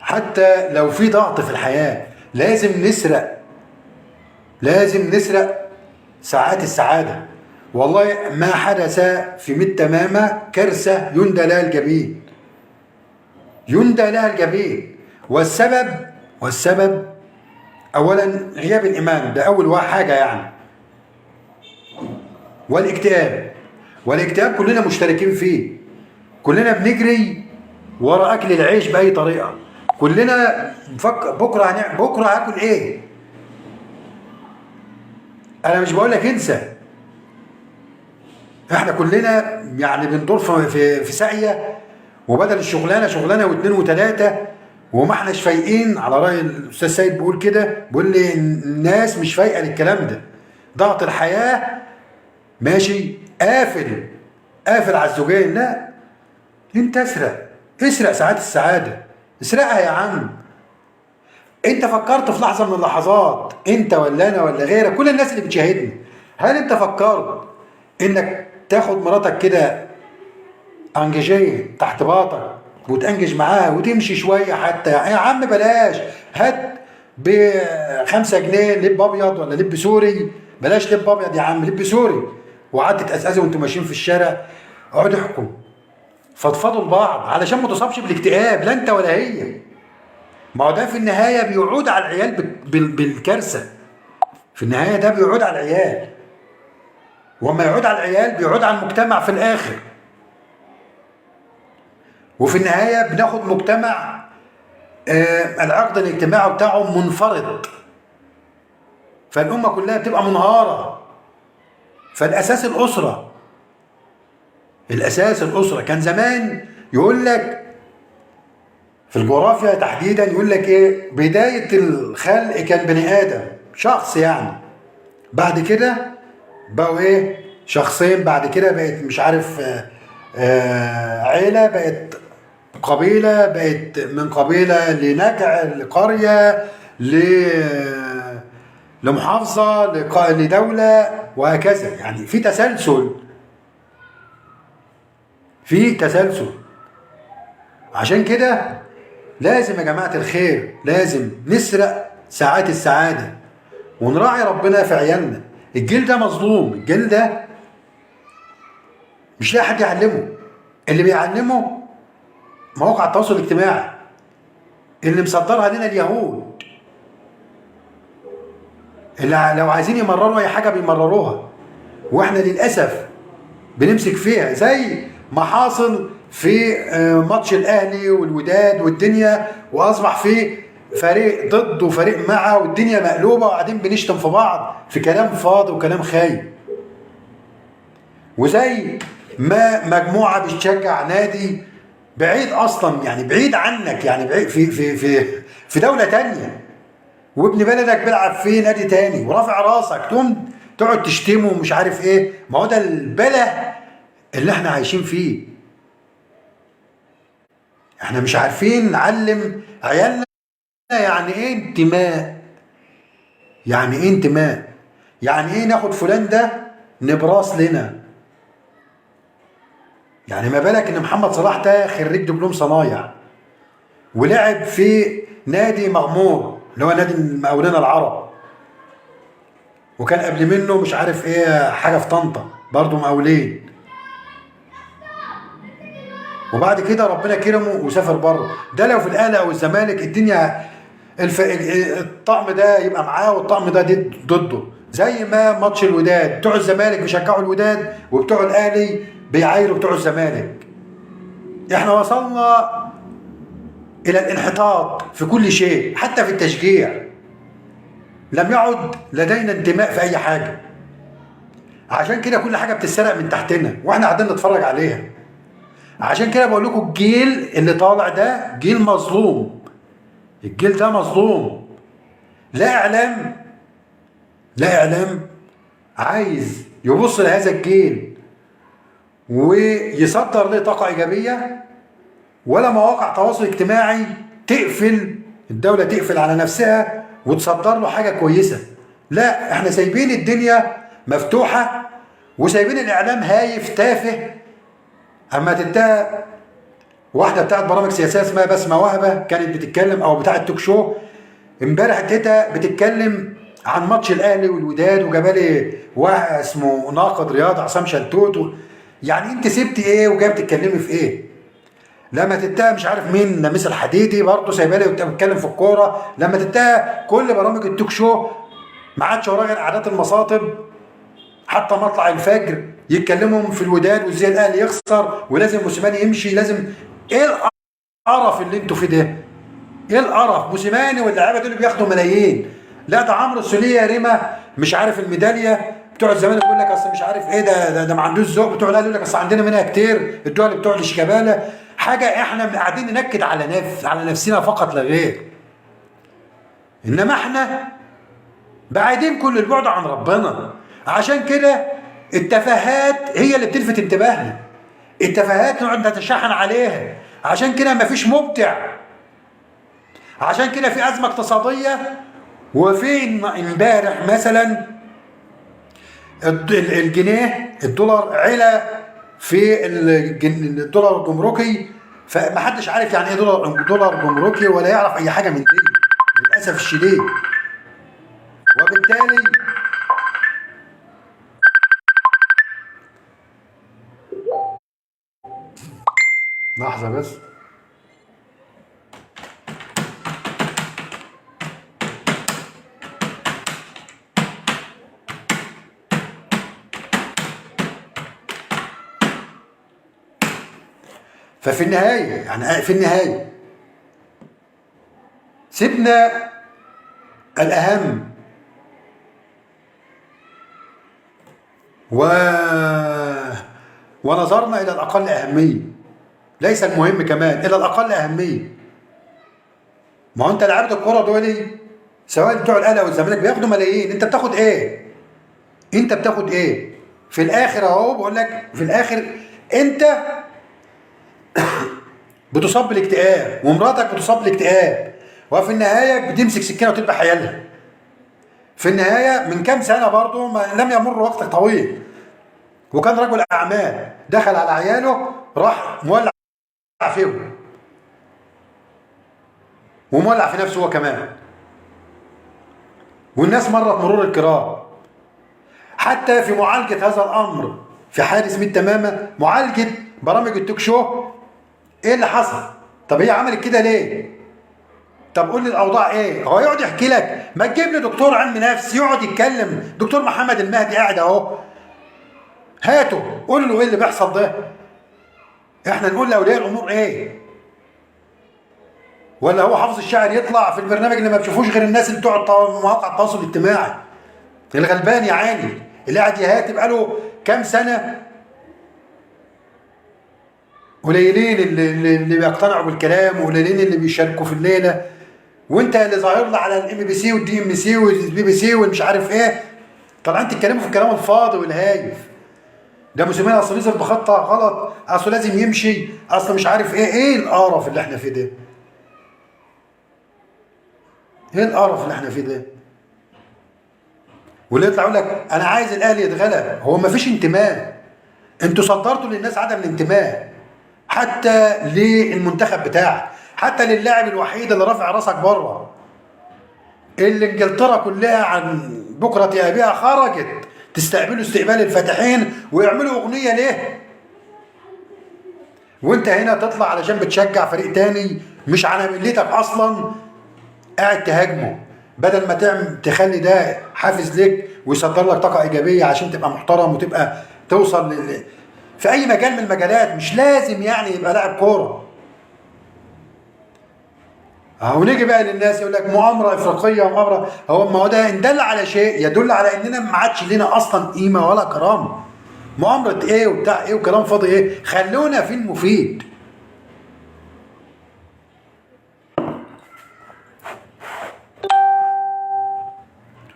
Speaker 1: حتى لو في ضغط في الحياه لازم نسرق ساعات السعاده. والله ما حدث في ميت تمامه كارثه يندى لها الجبين. يندى لها الجبين. والسبب اولا غياب الايمان، ده اول حاجه يعني. والاكتئاب كلنا مشتركين فيه، كلنا بنجري ورا اكل العيش باي طريقه، كلنا بنفكر بكره هاكل ايه. انا مش بقول لك انسى، احنا كلنا يعني بندور في ساقيه، وبدل الشغلانه شغلانه واثنين وثلاثه، وما احناش فايقين. على راي الاستاذ سيد بيقول كده، بيقول لي الناس مش فايقه للكلام ده، ضغط الحياه ماشي قافل على الزوجين. لا، انت اسرق ساعات السعاده، اسرقها يا عم. انت فكرت في لحظه من اللحظات، انت ولا انا ولا غيرك، كل الناس اللي بتشاهدني، هل انت فكرت انك تاخد مراتك كده انجيجيه تحت باطك وتنجج معاها وتمشي شويه حتى؟ يا عم بلاش، هات ب5 جنيه لب ابيض ولا لب سوري، بلاش لب ابيض يا عم، لب سوري، وقعدت تقزقزوا وانتوا ماشيين في الشارع، اقعدوا احكوا فضفضوا لبعض علشان ما تصابش بالاكتئاب، لا انت ولا هي. ما هو ده في النهايه بيعود على العيال بالكارثه. في النهايه ده بيعود على العيال، وما يعود على العيال بيعود على المجتمع في الاخر. وفي النهايه بناخد مجتمع العقد الاجتماعي بتاعه منفرد، فالامه كلها بتبقى منهاره. فالاساس الاسره. كان زمان يقول لك في الجغرافيا تحديدا، يقول لك ايه، بدايه الخلق كان بني ادم شخص يعني، بعد كده بقوا ايه، شخصين، بعد كده بقت مش عارف عيله، بقت قبيله، بقت من قبيله لنجع لقريه لمحافظه لدوله، وهكذا. يعني في تسلسل. عشان كده لازم يا جماعه الخير، لازم نسرق ساعات السعاده ونراعي ربنا في عيالنا. الجيل ده مظلوم، الجيل ده مش لاقي حد يعلمه. اللي بيعلمه مواقع التواصل الاجتماعي اللي مصدرها لنا اليهود، اللي لو عايزين يمرروا اي حاجه بيمرروها، واحنا للاسف بنمسك فيها، زي ما حاصل في ماتش الاهلي والوداد والدنيا، واصبح في فريق ضد وفريق مع، والدنيا مقلوبه، وقاعدين بنشتم في بعض في كلام فاضي وكلام خايب. وزي ما مجموعه بتشجع نادي بعيد اصلا، يعني بعيد عنك، يعني بعيد في دوله تانية، وابن بلدك بيلعب في نادي تاني ورافع راسك، تقوم تقعد تشتمه ومش عارف ايه. ما هو ده البلا اللي احنا عايشين فيه. احنا مش عارفين نعلم عيالنا يعني ايه انتماء، يعني ايه ناخد فلان ده نبراس لنا. يعني ما بالك ان محمد صلاح ده خريج دبلوم صنايع، ولعب في نادي مغمور اللي هو نادي المقاولين العرب، وكان قبل منه مش عارف ايه حاجه في طنطا برضه مقاولين، وبعد كده ربنا كرمه وسافر بره. ده لو في الاهلي او الزمالك الدنيا الطقم ده يبقى معاه والطقم ده ضده. زي ما ماتش الوداد، بتوع الزمالك بيشجعوا الوداد وبتوع الاهلي بيعايروا بتوع الزمالك. احنا وصلنا الى الانحطاط في كل شيء، حتى في التشجيع لم يعد لدينا انتماء في اي حاجه. عشان كده كل حاجه بتتسرق من تحتنا واحنا قاعدين نتفرج عليها. عشان كده بقول لكم الجيل اللي طالع ده جيل مظلوم، الجيل ده مظلوم. لا اعلام عايز يبص لهذا الجيل ويصدر له طاقه ايجابيه، ولا مواقع تواصل اجتماعي الدوله تقفل على نفسها وتصدر له حاجه كويسه. لا، احنا سايبين الدنيا مفتوحه، وسايبين الاعلام هايف تافه. اما تنتهي واحده بتاعت برامج سياسيه اسمها بسمه وهبه، كانت بتتكلم، او بتاعت توك شو امبارح اديتها بتتكلم عن ماتش الاهلي والوداد، وجابالي واحد اسمه ناقد رياضي عصام شلتوت. يعني انت سبتي ايه وجايه بتتكلمي في ايه؟ لما تنتهي مش عارف مين نميس الحديدي برضه سايبها لي بتتكلم في الكوره، لما تنتهي كل برامج التوك شو ما عادش وراها غير قعدات المصاطب، حتى مطلع الفجر يتكلموا في الوداد وازاي الاهلي يخسر ولازم موسيماني يمشي لازم. ايه القرف اللي انتوا فيه ده؟ ايه القرف؟ موسيماني واللاعيبه دول بياخدوا ملايين. لا ده عمرو السوليه رمى مش عارف الميداليه، بتوع الزمالك يقول لك اصل مش عارف ايه ده ما عندوش ذوق، بتوع الاهلي يقول لك اصل عندنا منها كتير، الدول بتوع الشيكابالا. حاجه احنا قاعدين ننكد على نفسنا فقط لا غير. انما احنا بعيدين كل البعد عن ربنا. عشان كده التفاهات هي اللي بتلفت انتباهنا، التفاهات نقعد نتشحن عليها. عشان كده مفيش مبدع، عشان كده في ازمه اقتصاديه. وفي امبارح مثلا الجنيه الدولار علا في الدولار الجمركي، فمحدش عارف يعني ايه دولار جمركي ولا يعرف اي حاجه من دي للاسف الشديد. وبالتالي لحظه بس. ففي النهايه يعني في النهايه سيبنا الاهم ونظرنا الى الاقل اهميه، ليس المهم كمان، الى الاقل اهميه. ما هو انت لعيبه الكوره دول سواء بتوع الاهلي او الزمالك بياخدوا ملايين، انت بتاخد ايه؟ انت بتاخد ايه؟ في الاخر اهو بقول لك في الاخر انت بتصاب بالاكتئاب ومراتك بتصاب بالاكتئاب، وفي النهايه بتمسك سكينه وتذبح عيالها. في النهايه من كام سنه برضه لم يمر وقت طويل وكان رجل اعمال دخل على عياله راح مولع فيهم ومولع في نفسه هو كمان، والناس مرت مرور الكرام. حتى في معالجه هذا الامر في حادث ميت تماما، معالجه برامج التوك شو، ايه اللي حصل؟ طب هي عملت كده ليه؟ طب قول لي الاوضاع ايه؟ هو يقعد يحكي لك؟ ما تجيب لي دكتور علم نفس يقعد يتكلم، دكتور محمد المهدي قاعد اهو، هاته قول له ايه اللي بيحصل ده؟ احنا نقول لاولياء الامور ايه؟ ولا هو حافظ الشاعر يطلع في البرنامج اللي ما بتشوفوش غير الناس اللي بتوع مواقع التواصل الاجتماعي، الغلبان يا عيني اللي قاعد يهاتي بقاله كام سنه. قليلين اللي بيقتنعوا بالكلام وقليلين اللي بيشاركوا في الليله، وانت اللي ظاهر لي على الام بي سي والدي ام سي والبي بي سي والمش عارف ايه طالعين تتكلموا في الكلام الفاضي والهايف ده. موسيماني اصل نزل بخطه غلط، اصل لازم يمشي، اصل مش عارف ايه. ايه القرف اللي احنا فيه ده؟ ايه القرف اللي احنا فيه ده؟ واللي يطلع يقول لك انا عايز الاهلي يتغلب، هو ما فيش انتماء. انتوا صدرتوا للناس عدم الانتماء حتى للمنتخب بتاعك، حتى للاعب الوحيد اللي رافع راسك بره، اللي انجلترا كلها عن بكره ابيها خرجت تستقبلوا استقبال الفاتحين ويعملوا اغنيه ليه؟ وانت هنا تطلع علشان بتشجع فريق تاني مش على ملتك اصلا، قاعد تهاجمه بدل ما تخلي ده حافز لك ويصدر لك طاقه ايجابيه عشان تبقى محترم وتبقى توصل في اي مجال من المجالات. مش لازم يعني يبقى لاعب كوره. اهو نيجي بقى للناس يقول لك مؤامره افريقيه ومؤامره، هو ما هو ده ان دل على شيء يدل على اننا ما عادش لنا اصلا قيمه ولا كرامه. مؤامره ايه وبتاع ايه وكلام فاضي ايه؟ خلونا في المفيد.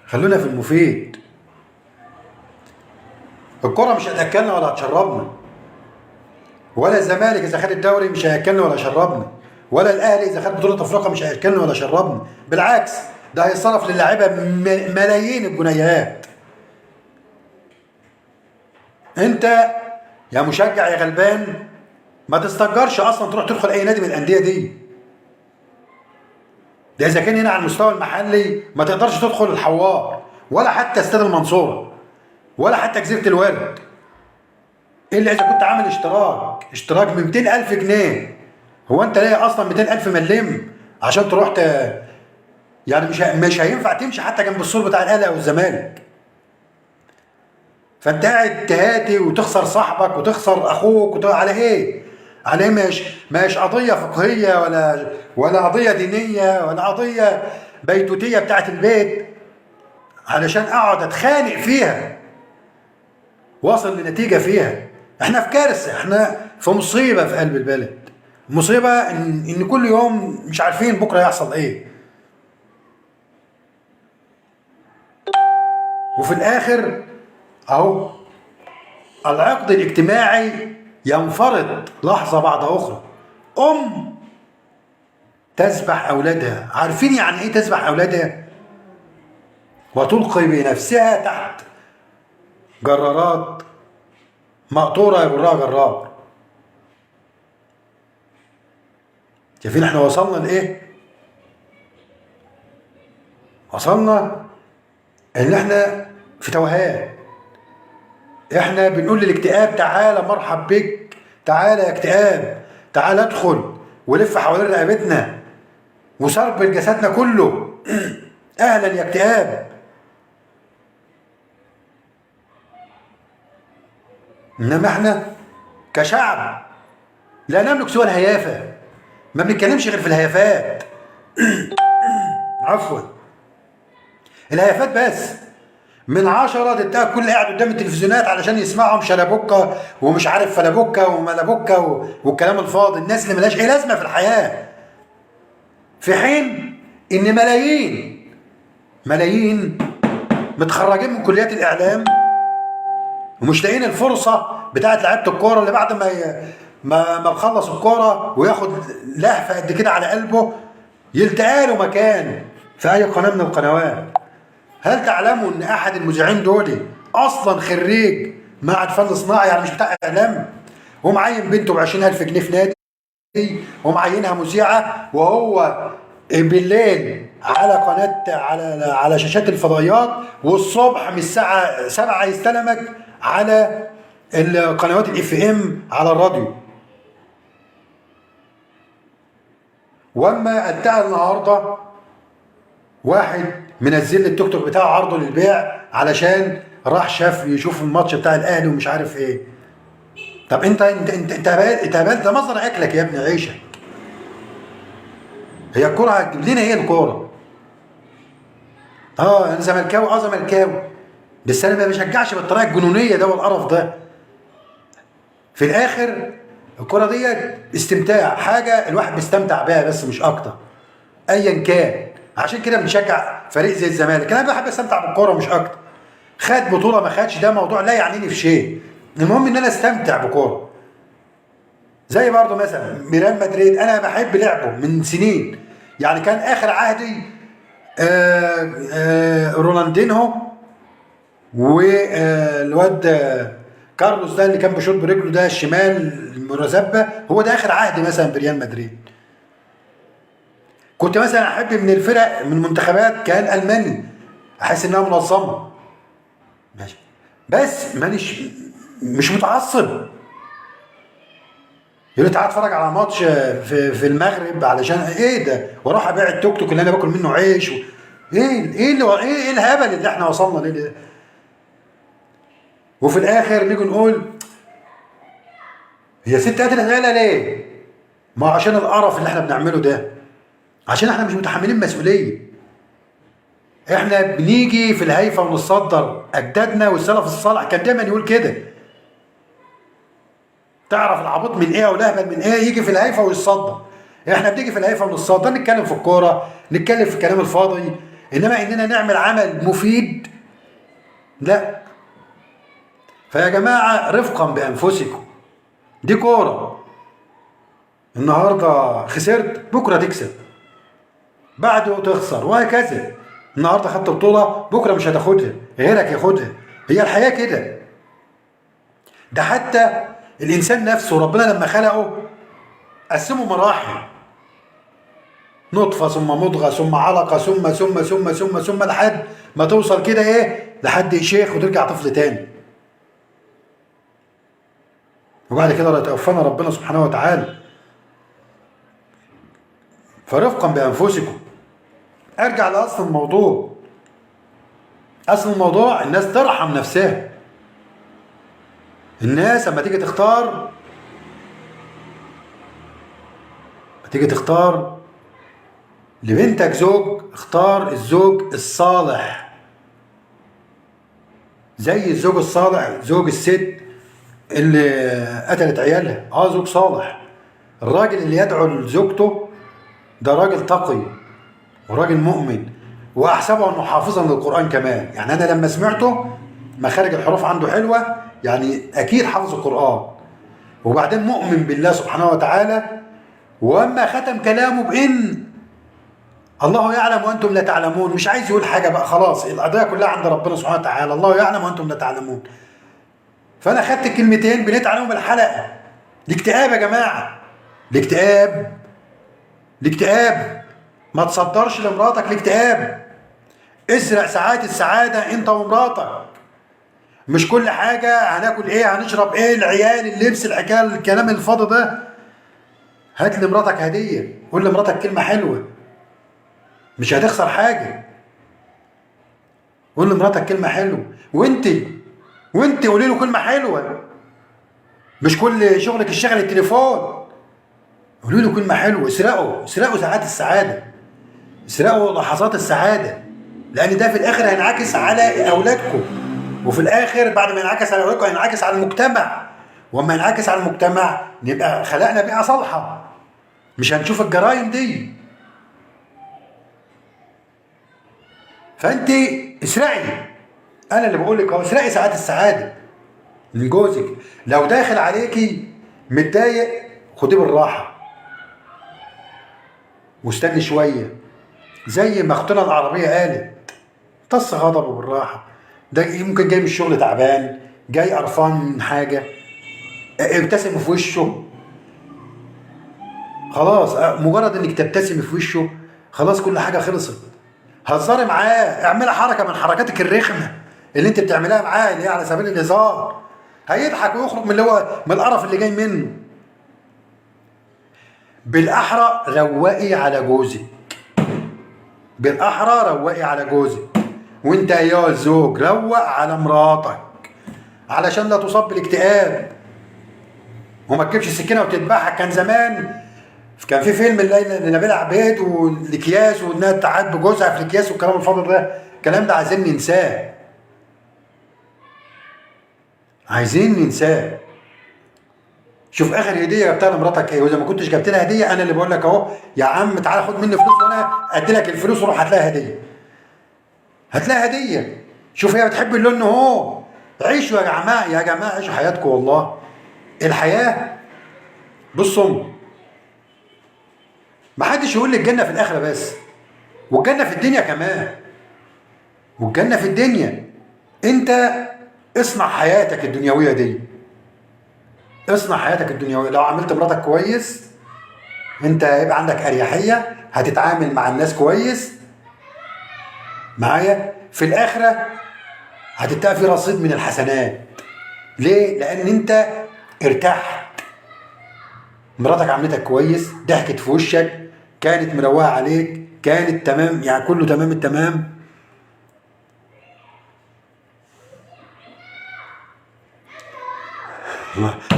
Speaker 1: خلونا في المفيد. الكرة مش هتاكلنا ولا هتشربنا، ولا الزمالك اذا خد الدوري مش هياكلنا ولا يشربنا، ولا الاهلي اذا خد بطوله افريقيا مش هياكلنا ولا يشربنا. بالعكس ده هيصرف للاعيبه ملايين الجنيهات. انت يا مشجع يا غلبان ما تستجرش اصلا تروح تدخل اي نادي من الانديه دي. ده اذا كان هنا على المستوى المحلي ما تقدرش تدخل الحوار ولا حتى استاد المنصوره ولا حتى جزيره الورد، الا اذا كنت عامل اشتراك ب 200,000 جنيه هو انت ليه اصلا 200,000 مليم عشان تروح يعني مش هينفع تمشي حتى جنب السور بتاع الاهلي او الزمالك. فانت قاعد تهاتي وتخسر صاحبك وتخسر اخوك على ايه؟ على ايه؟ مش قضيه فقهيه ولا قضيه دينيه ولا قضيه بيتوتيه بتاعت البيت علشان اقعد اتخانق فيها واصل لنتيجه فيها. احنا في كارثه، احنا في مصيبه في قلب البلد. مصيبه ان كل يوم مش عارفين بكره يحصل ايه. وفي الاخر اهو العقد الاجتماعي ينفرط لحظه بعد اخرى. ام تذبح اولادها، عارفين يعني ايه تذبح اولادها؟ وتلقي بنفسها تحت جرارات مقطوره يجرها جرار. شايفين احنا وصلنا لايه؟ وصلنا ان احنا في توهان. احنا بنقول للاكتئاب تعالى مرحب بك، تعالى يا اكتئاب، تعالى ادخل ولف حوالين رقبتنا وسرب جسدنا كله. اهلا يا اكتئاب. انما احنا كشعب لا نملك سوى الهيافه، ما بنتكلمش غير في الهيافات. عفوا، الهيافات بس. من 10 تلتقى كل قاعد قدام التلفزيونات علشان يسمعهم شلبوكة ومش عارف فلابوكة وملابوكة والكلام الفاضي، الناس اللي ملهاش اي لازمه في الحياه. في حين ان ملايين متخرجين من كليات الاعلام ومش لاقيين الفرصه بتاعت لعيبه الكوره اللي بعد ما بخلص الكوره وياخد لهفه قد كده على قلبه يلتقى له مكان في اي قناه من القنوات. هل تعلموا ان احد المذيعين دول اصلا خريج معهد فن صناعي، يعني مش بتاع اعلام، ومعين بنته ب 20,000 جنيه في نادي ومعينها مذيعه، وهو بالليل على قناه على شاشات الفضائيات، والصبح من الساعه 7 يستلمك على القنوات الاف ام على الراديو. واما التقى النهارده واحد منزل لي التوك توك بتاعه عرضه للبيع علشان راح يشوف الماتش بتاع الاهلي ومش عارف ايه. طب انت ده مصدر اكلك يا ابني، عيشك. هي الكوره هتجيب لنا ايه الكوره؟ انا زملكاوي، زملكاوي، بس انا ما بشجعش بالطريقه الجنونيه ده والقرف ده. في الاخر الكوره ديت استمتاع، حاجه الواحد بيستمتع بيها بس مش اكتر ايا كان. عشان كده بنشجع فريق زي الزمالك، انا بحب استمتع بالكوره مش اكتر. خد بطوله ما خدش ده موضوع لا يعنيني في شيء، المهم ان انا استمتع بكوره. زي برضه مثلا ريال مدريد، انا بحب لعبه من سنين، يعني كان اخر عهدي رونالدينهو والواد كارلوس ده اللي كان بيشوط برجله ده الشمال المرزبه، هو ده اخر عهدي مثلا بريال مدريد. كنت مثلا احب من الفرق من المنتخبات كان الماني، احس انها منظمه ماشي، بس مش متعصب. يقول لي تعالى اتفرج على ماتش في المغرب علشان ايه ده، واروح ابيع التوك توك اللي انا باكل منه عيش ايه الهبل اللي احنا وصلنا ليه ده. وفي الاخر نيجي نقول هي ست قتلت عيالها ليه؟ ما عشان القرف اللي احنا بنعمله ده، عشان احنا مش متحملين مسؤوليه. احنا بنيجي في الهيفه ونتصدر. اجدادنا والسلف الصالح كان دايما يقول كده، تعرف العبيط من ايه والاهبل من ايه، يجي في الهيفه ويتصدر. احنا بنيجي في الهيفه ونتصدر، نتكلم في الكوره، نتكلم في الكلام الفاضي، انما اننا نعمل عمل مفيد لا. فيا جماعه رفقا بانفسكم، دي كوره. النهارده خسرت بكره تكسب، بعده تخسر، وهكذا. النهارده خدت بطوله بكره مش هتاخدها، غيرك ياخدها. هي الحياه كده. ده حتى الانسان نفسه ربنا لما خلقه قسمه مراحل، نطفه ثم مضغه ثم علقه ثم لحد ما توصل كده ايه، لحد شيخ وترجع طفل تاني. وبعد كده يتوفانا ربنا سبحانه وتعالى. فرفقا بانفسكم. ارجع لاصل الموضوع. اصل الموضوع الناس ترحم نفسها. الناس لما تيجي تختار لبنتك زوج، اختار الزوج الصالح، زي الزوج الصالح زوج الست اللي قتلت عيالها. زوج صالح. الراجل اللي يدعو لزوجته ده راجل تقي وراجل مؤمن، واحسبه انه حافظا للقران كمان. يعني انا لما سمعته مخارج الحروف عنده حلوه، يعني اكيد حافظ القران، وبعدين مؤمن بالله سبحانه وتعالى. واما ختم كلامه بان الله يعلم وانتم لا تعلمون، مش عايز يقول حاجه بقى، خلاص القضيه كلها عند ربنا سبحانه وتعالى، الله يعلم وانتم لا تعلمون. فانا خدت الكلمتين بنيت عليهم الحلقه. الاكتئاب يا جماعه، الاكتئاب ما تصدرش لمراتك الاكتئاب. اسرق ساعات السعاده انت ومراتك. مش كل حاجه هناكل ايه، هنشرب ايه، العيال، اللبس، الحكايه، الكلام الفاضي ده. هات لمراتك هديه، قول لمراتك كلمه حلوه، مش هتخسر حاجه. قول لمراتك كلمه حلوه، وانت قولي له كلمه حلوه. مش كل شغلك الشغل التليفون. قولي له كلمه حلوه. اسرقوا ساعات السعاده، اسرقوا لحظات السعاده، لان ده في الاخر هينعكس على اولادكم، وفي الاخر بعد ما ينعكس على اولادكم هينعكس على المجتمع. واما ينعكس على المجتمع نبقى خلقنا بيئه صالحه، مش هنشوف الجرائم دي. فانت اسرقي، انا اللي بقول لك اهو، اسرقي ساعات السعاده من جوزك. لو داخل عليكي متضايق خديه بالراحه واستني شويه، زي ما اختنا العربيه قالت، امتص غضبه بالراحه. ده ممكن جاي من الشغل تعبان، جاي قرفان من حاجه، ابتسم في وشه. خلاص مجرد انك تبتسم في وشه خلاص كل حاجه خلصت. هزري معاه، اعملي حركه من حركاتك الرخمه اللي انت بتعملها معاه، اللي هي على سبيل الهزار. هيضحك ويخرج من اللي هو من القرف اللي جاي منه. بالاحرى روقي على جوزك، بالاحرى روقي على جوزك. وانت ايها الزوج روق على مراتك علشان لا تصاب بالاكتئاب، وما تجيبش السكينه وتذبحها. كان زمان كان في فيلم لنبيل عبيد والاكياس، وانها تعاد بجوزها في الاكياس والكلام الفاضي ده. الكلام ده عايزين ننساه، عايزين ننساه. شوف اخر هديه جبتها لمراتك ايه، واذا ما كنتش جبت لها هديه انا اللي بقول لك اهو، يا عم تعالى خد مني فلوس وانا ادي لك الفلوس وروح هات لها هديه. هات لها هديه. شوف هي بتحب اللون اهو. عيشوا يا جماعه، يا جماعه عيشوا حياتكم. والله الحياه بصوا، ما حدش يقول لي الجنه في الاخره بس، والجنه في الدنيا كمان، والجنه في الدنيا. انت اصنع حياتك الدنيويه دي، اصنع حياتك الدنيويه. لو عملت مراتك كويس انت هيبقى عندك اريحيه، هتتعامل مع الناس كويس معايا، في الاخره هتتقى في رصيد من الحسنات. ليه؟ لان انت ارتحت، مراتك عملتك كويس، ضحكت في وشك، كانت مروقه عليك، كانت تمام، يعني كله تمام التمام.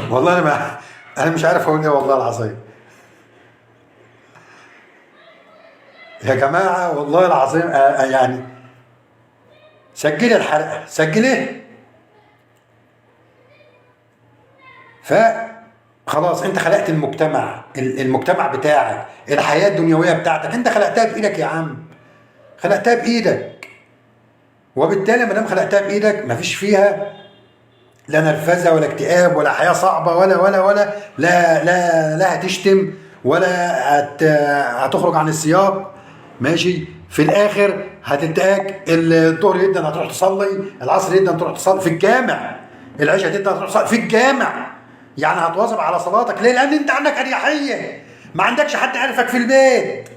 Speaker 1: والله انا مش عارف اقول ايه والله العظيم يا جماعه، والله العظيم. يعني سجلي الحلقه، سجلي. فخلاص انت خلقت المجتمع بتاعك، الحياه الدنيويه بتاعتك انت خلقتها بايدك يا عم، خلقتها بايدك. وبالتالي ما دام خلقتها بايدك مفيش فيها لا نرفزه ولا اكتئاب ولا حياه صعبه ولا لا هتشتم ولا هتخرج عن السياق. ماشي. في الاخر هتنتهك الظهر جدا هتروح تصلي، العصر جدا تروح تصلي في الجامع، العشاء جدا هتروح تصلي في الجامع. يعني هتواظب على صلاتك. ليه؟ لان انت عندك اريحيه، ما عندكش حد عارفك في البيت.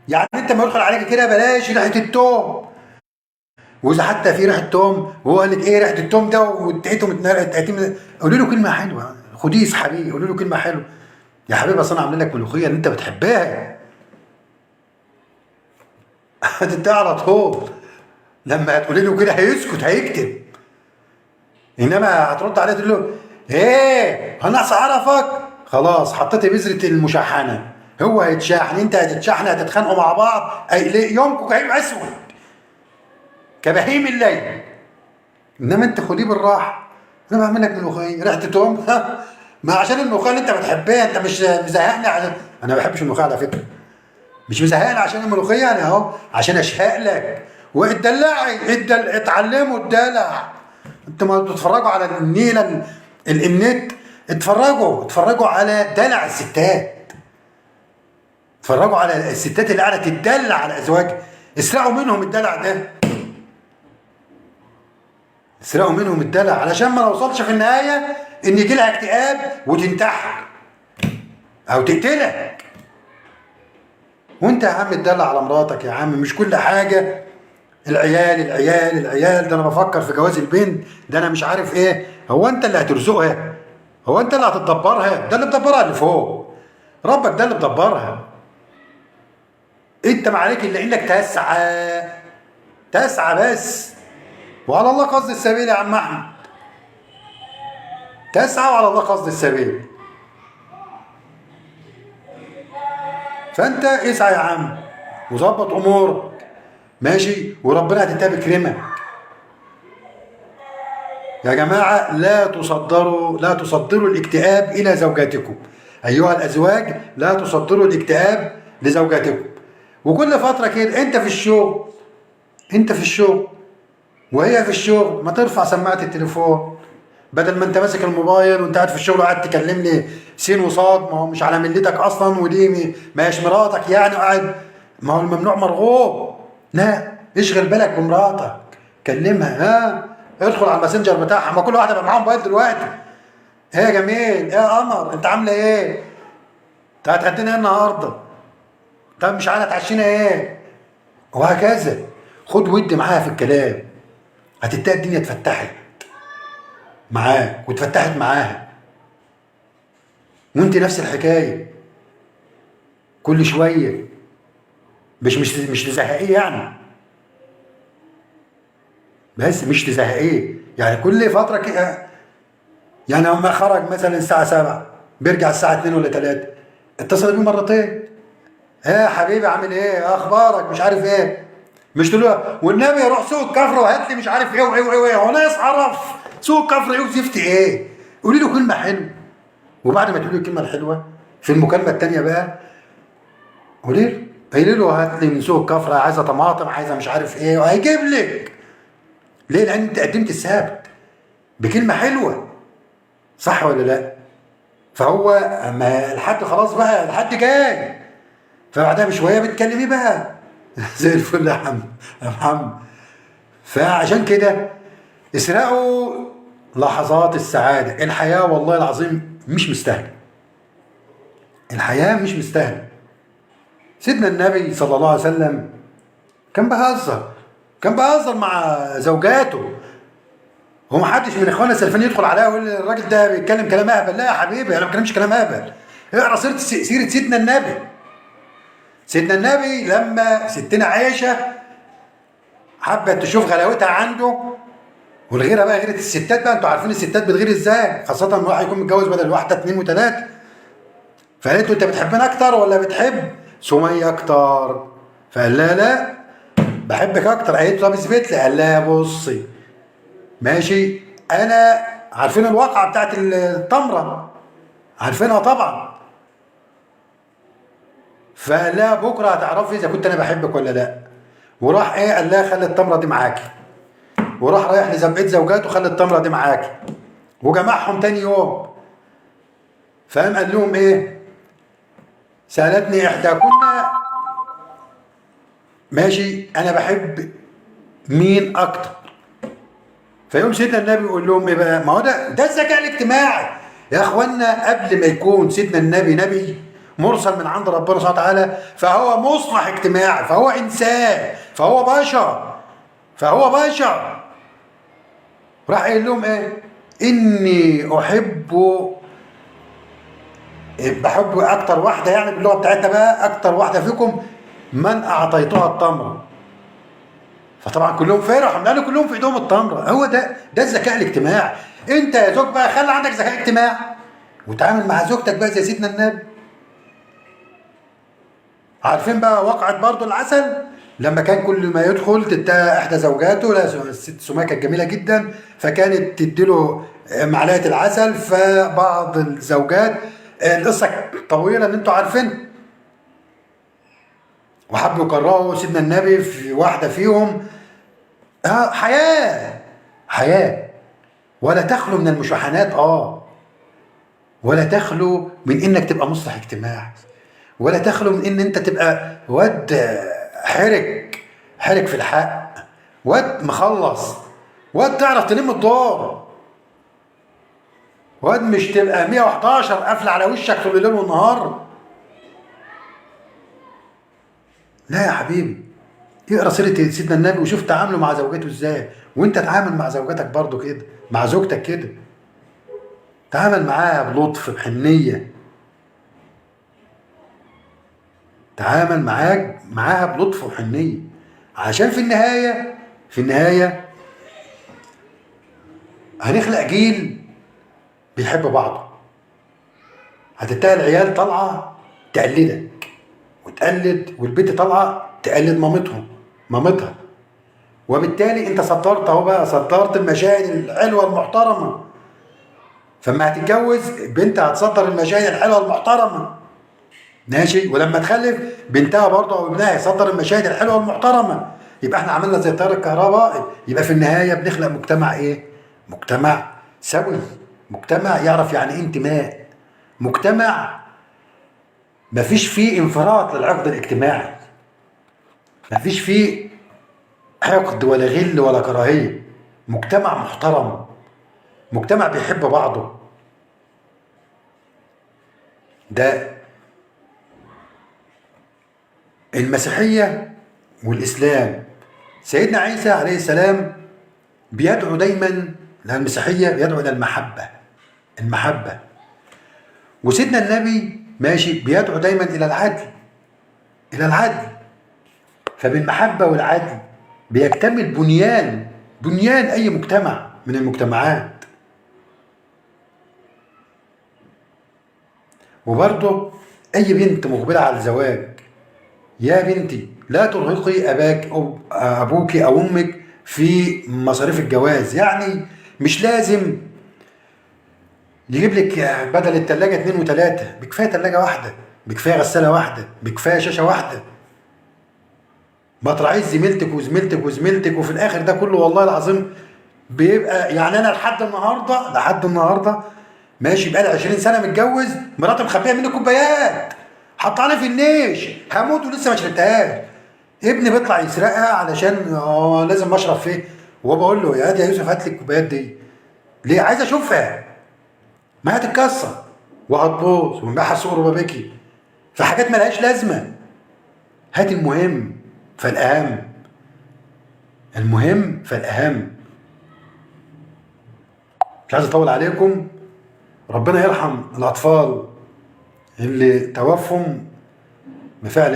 Speaker 1: يعني انت ما يدخل عليك كده بلاش ريحه التوم، واذا حتى في ريحه توم وهو قال لك ايه ريحه التوم ده وتقيته قولي له كلمه حلوه، خديه اسحبيه، قولي له كلمه حلوه. يا حبيبي اصل انا عامل لك ملوخيه اللي انت بتحبها، هتنتهي على طول. لما هتقولي له كده هيسكت، هيكتب. انما هترد عليه تقول له ايه انا اعرفك، خلاص حطيت بذره المشاحنه. هو هيتشاحن، انت هتتشاحن، هتتخانقوا مع بعض، يومكم هيبقى اسود كبهيم الليل. انما انت خديه بالراحه. انا بعمل لك ملوخيه ريحه توم ما عشان الملوخيه اللي انت بتحبها، انت مش مزهقني عشان انا ما بحبش الملوخيه على فكره. مش مزهقني عشان الملوخيه، انا اهو عشان اشهق لك واتدلعي. اتعلموا الدلع. انتوا ما بتتفرجوا على النيله النت، اتفرجوا على دلع الستات. اتفرجوا على الستات اللي قاعده تتدلع على ازواجها. اسرقوا منهم الدلع ده، اسرقوا منهم الدلع علشان ما نوصلش في النهايه ان يجي لها اكتئاب وتنتحر او تقتلك. وانت يا عم اتدلع على مراتك يا عم، مش كل حاجه العيال العيال العيال. ده انا بفكر في جواز البنت، ده انا مش عارف ايه. هو انت اللي هترزقها؟ هو انت اللي هتدبرها؟ ده اللي مدبرها اللي فوق، ربك ده اللي مدبرها. انت ما عليك الا انك تسعى، تسعى بس. وعلى الله قصد السبيل يا عم احمد، تسعى وعلى الله قصد السبيل. فانت اسعى يا عم وظبط امورك ماشي، وربنا هتنتهي بكرمك. يا جماعه لا تصدروا الاكتئاب الى زوجاتكم. ايها الازواج لا تصدروا الاكتئاب لزوجاتكم. وكل فتره كده انت في الشغل وهي في الشغل، ما ترفع سماعه التليفون بدل ما انت ماسك الموبايل وانت قاعد في الشغل وقاعد تكلمني سين وصاد. ما هو مش على ملتك اصلا، ودي ما هيش مراتك يعني، وقاعد. ما هو الممنوع مرغوب. لا، اشغل بالك بمراتك، كلمها. ادخل على الماسنجر بتاعها، ما كل واحده بقى معاها موبايل دلوقتي. ايه يا جميل، ايه يا قمر، انت عامله ايه؟ انت هتغدينا ايه النهارده؟ طب مش عارف هتعشينا ايه؟ وهكذا. خد ودي معاها في الكلام، هتلاقي الدنيا اتفتحت معاك واتفتحت معاها. وانت نفس الحكايه كل شويه، مش تزهقيه يعني، بس مش تزهقيه يعني كل فتره كده. يعني لما خرج مثلا الساعه 7 بيرجع الساعه 2 ولا 3، اتصل بيه مرتين. ايه يا حبيبي عامل ايه؟ اخبارك؟ مش عارف ايه. مش تقول له والنبي روح سوق الكفر وهات لي مش عارف ايه وايه وايه وايه. هو ناقص عرف سوق الكفر ايه وزفت ايه؟ قولي له كلمه حلوه. وبعد ما تقولي له الكلمه الحلوه في المكالمه الثانيه بقى قولي له هات لي من سوق الكفر، عايزه طماطم، عايزه مش عارف ايه، وهيجيب لك. ليه؟ لان انت قدمت الثابت بكلمه حلوه، صح ولا لا؟ فهو اما الحد خلاص بقى، الحد جاي، فبعدها بشويه بتكلميه بقى زي الفل يا محمد. فعشان كده اسرقوا لحظات السعاده. الحياه والله العظيم مش مستاهله، الحياه مش مستاهله. سيدنا النبي صلى الله عليه وسلم كان بيهزر مع زوجاته. هو ما حدش من اخواننا السلفيين يدخل عليا ويقول الراجل ده بيتكلم كلام اهبل. لا يا حبيبي، انا ما بتكلمش كلام اهبل. اقرا سيره سيدنا النبي. سيدنا النبي لما ستنا عائشه حبت تشوف غلاوتها عنده، والغيره بقى غيره الستات بقى، انتوا عارفين الستات بتغير ازاي، خاصه ان واحد يكون متجوز بدل واحده اثنين وثلاثه. فقالت له انت بتحبني اكتر ولا بتحب سميه اكتر؟ فقال لها لا بحبك اكتر. قالت له طب اثبت لي. قال لها بصي ماشي، انا عارفين الواقعه بتاعت التمره، عارفينها طبعا. فقال لها بكره هتعرفي اذا كنت انا بحبك ولا لا. وراح ايه قال لها خلي التمره دي معاكي، وراح رايح لزبقة زوجاته خلي التمره دي معاكي، وجمعهم تاني يوم. فقام قال لهم ايه؟ سالتني احداكن ماشي انا بحب مين اكتر. فيوم سيدنا النبي يقول لهم ايه بقى؟ ما هو ده الذكاء الاجتماعي يا اخوانا. قبل ما يكون سيدنا النبي نبي مرسل من عند ربنا سبحانه وتعالى، فهو مصلح اجتماعي، فهو انسان، فهو بشر. راح قايل لهم ايه؟ اني بحب اكتر واحده، يعني باللغه بتاعتنا بقى اكتر واحده فيكم من اعطيتها التمره. فطبعا كلهم فرحوا لان كلهم في ايدهم التمره. هو ده الذكاء الاجتماعي. انت يا زوج بقى خلي عندك ذكاء اجتماعي وتعامل مع زوجتك بقى زي سيدنا النبي. عارفين بقى وقعت برضو العسل لما كان كل ما يدخل تديها احدى زوجاته، لا الست سمية كانت جميله جدا، فكانت تديله معلقه العسل. فبعض الزوجات القصه طويله ان انتوا عارفين، وحبوا يكرهوا سيدنا النبي في واحده فيهم. حياه ولا تخلو من المشاحنات، ولا تخلو من انك تبقى مصلح اجتماعي، ولا تخلو من ان انت تبقى واد حرك في الحق، واد مخلص، واد تعرف تلم الدور، واد مش تبقى 111 قافله على وشك طول الليل والنهار. لا يا حبيبي، اقرا سيره سيدنا النبي وشوف تعامله مع زوجته ازاي، وانت تعامل مع زوجتك برضو كده، مع زوجتك كده، تعامل معاها بلطف بحنيه، تعامل معاها بلطف وحنيه، عشان في النهايه هنخلق جيل بيحب بعضه. هتلاقي العيال طالعه تقلدك وتقلد، والبنت طالعه تقلد مامتها، وبالتالي انت سطرت اهو بقى، سطرت المشاهد الحلوه المحترمه. فما هتتجوز بنت هتسطر المشاهد الحلوه المحترمه، ماشي، ولما تخلف بنتها برضه او ابنها يسطر المشاهد الحلوه المحترمه. يبقى احنا عملنا زي التيار الكهربائي. يبقى في النهايه بنخلق مجتمع ايه؟ مجتمع سوي، مجتمع يعرف يعني ايه انتماء، مجتمع مفيش فيه انفراط للعقد الاجتماعي، مفيش فيه حقد ولا غل ولا كراهيه، مجتمع محترم، مجتمع بيحب بعضه. ده المسيحيه والاسلام. سيدنا عيسى عليه السلام بيدعو دايما، المسيحيه بيدعو الى المحبه، وسيدنا النبي ماشي بيدعو دايما الى العدل. فبالمحبه والعدل بيكتمل بنيان اي مجتمع من المجتمعات. وبرضه اي بنت مقبله على الزواج، يا بنتي لا ترهقي ابوك او امك في مصاريف الجواز. يعني مش لازم يجيب لك بدل الثلاجه 2 و3، بكفايه ثلاجه واحده، بكفايه غساله واحده، بكفايه شاشه واحده. ما تراعيش زميلتك وفي الاخر ده كله والله العظيم بيبقى. يعني انا لحد النهارده ماشي، بقالي 20 سنه متجوز، مراتي مخبيه مني كوبايات، حطها في النيش، هموت ولسه ما شربتهاش. ابني بيطلع يسرقها علشان لازم اشرب فيه، وبقول له يا يوسف هات لي الكوبايات دي ليه؟ عايز اشوفها، ما هتتكسر وهتبوظ ونبيعها سوق ربابيكي، فحاجات ملهاش لازمه. هات المهم فالاهم. مش عايز اطول عليكم، ربنا يرحم الاطفال اللي توفهم بفعل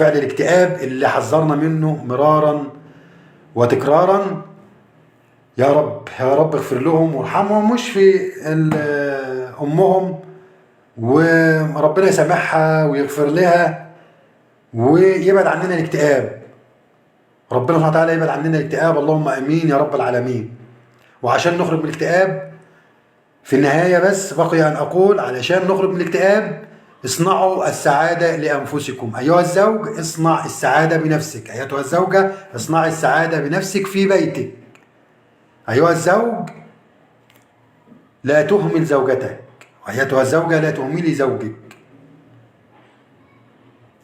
Speaker 1: الاكتئاب اللي حذرنا منه مرارا وتكرارا. يا رب اغفر لهم وارحمهم واشفي امهم، وربنا يسامحها ويغفر لها ويبعد عننا الاكتئاب. ربنا سبحانه وتعالى يبعد عننا الاكتئاب، اللهم امين يا رب العالمين. وعشان نخرج من الاكتئاب في النهايه بس بقي ان اقول، علشان نخرج من الاكتئاب اصنعوا السعاده لانفسكم. ايها الزوج اصنع السعاده بنفسك، ايتها الزوجه اصنعي السعاده بنفسك في بيتك. ايها الزوج لا تهمل زوجتك، وايتها الزوجه لا تهملي زوجك.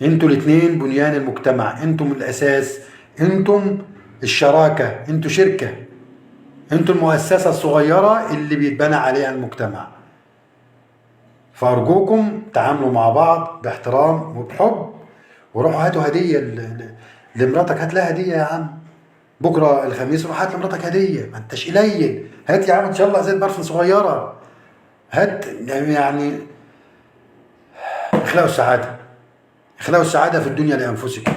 Speaker 1: انتوا الاثنين بنيان المجتمع، انتم الاساس، انتم الشراكه، انتم شركه، انتم المؤسسه الصغيره اللي بيتبنى عليها المجتمع. فارجوكم تعاملوا مع بعض باحترام وبحب، وروحوا هاتوا هديه لمراتك. هات لها هديه يا عم، بكره الخميس روح هات لمراتك هديه، ما انتش قليل. هات يا عم ان شاء الله زي برفان صغيره، هات يعني اخلقوا السعاده في الدنيا لانفسكم.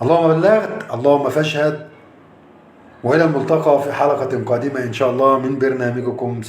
Speaker 1: اللهم بلغت اللهم فاشهد. وإلى الملتقى في حلقة قادمة إن شاء الله من برنامجكم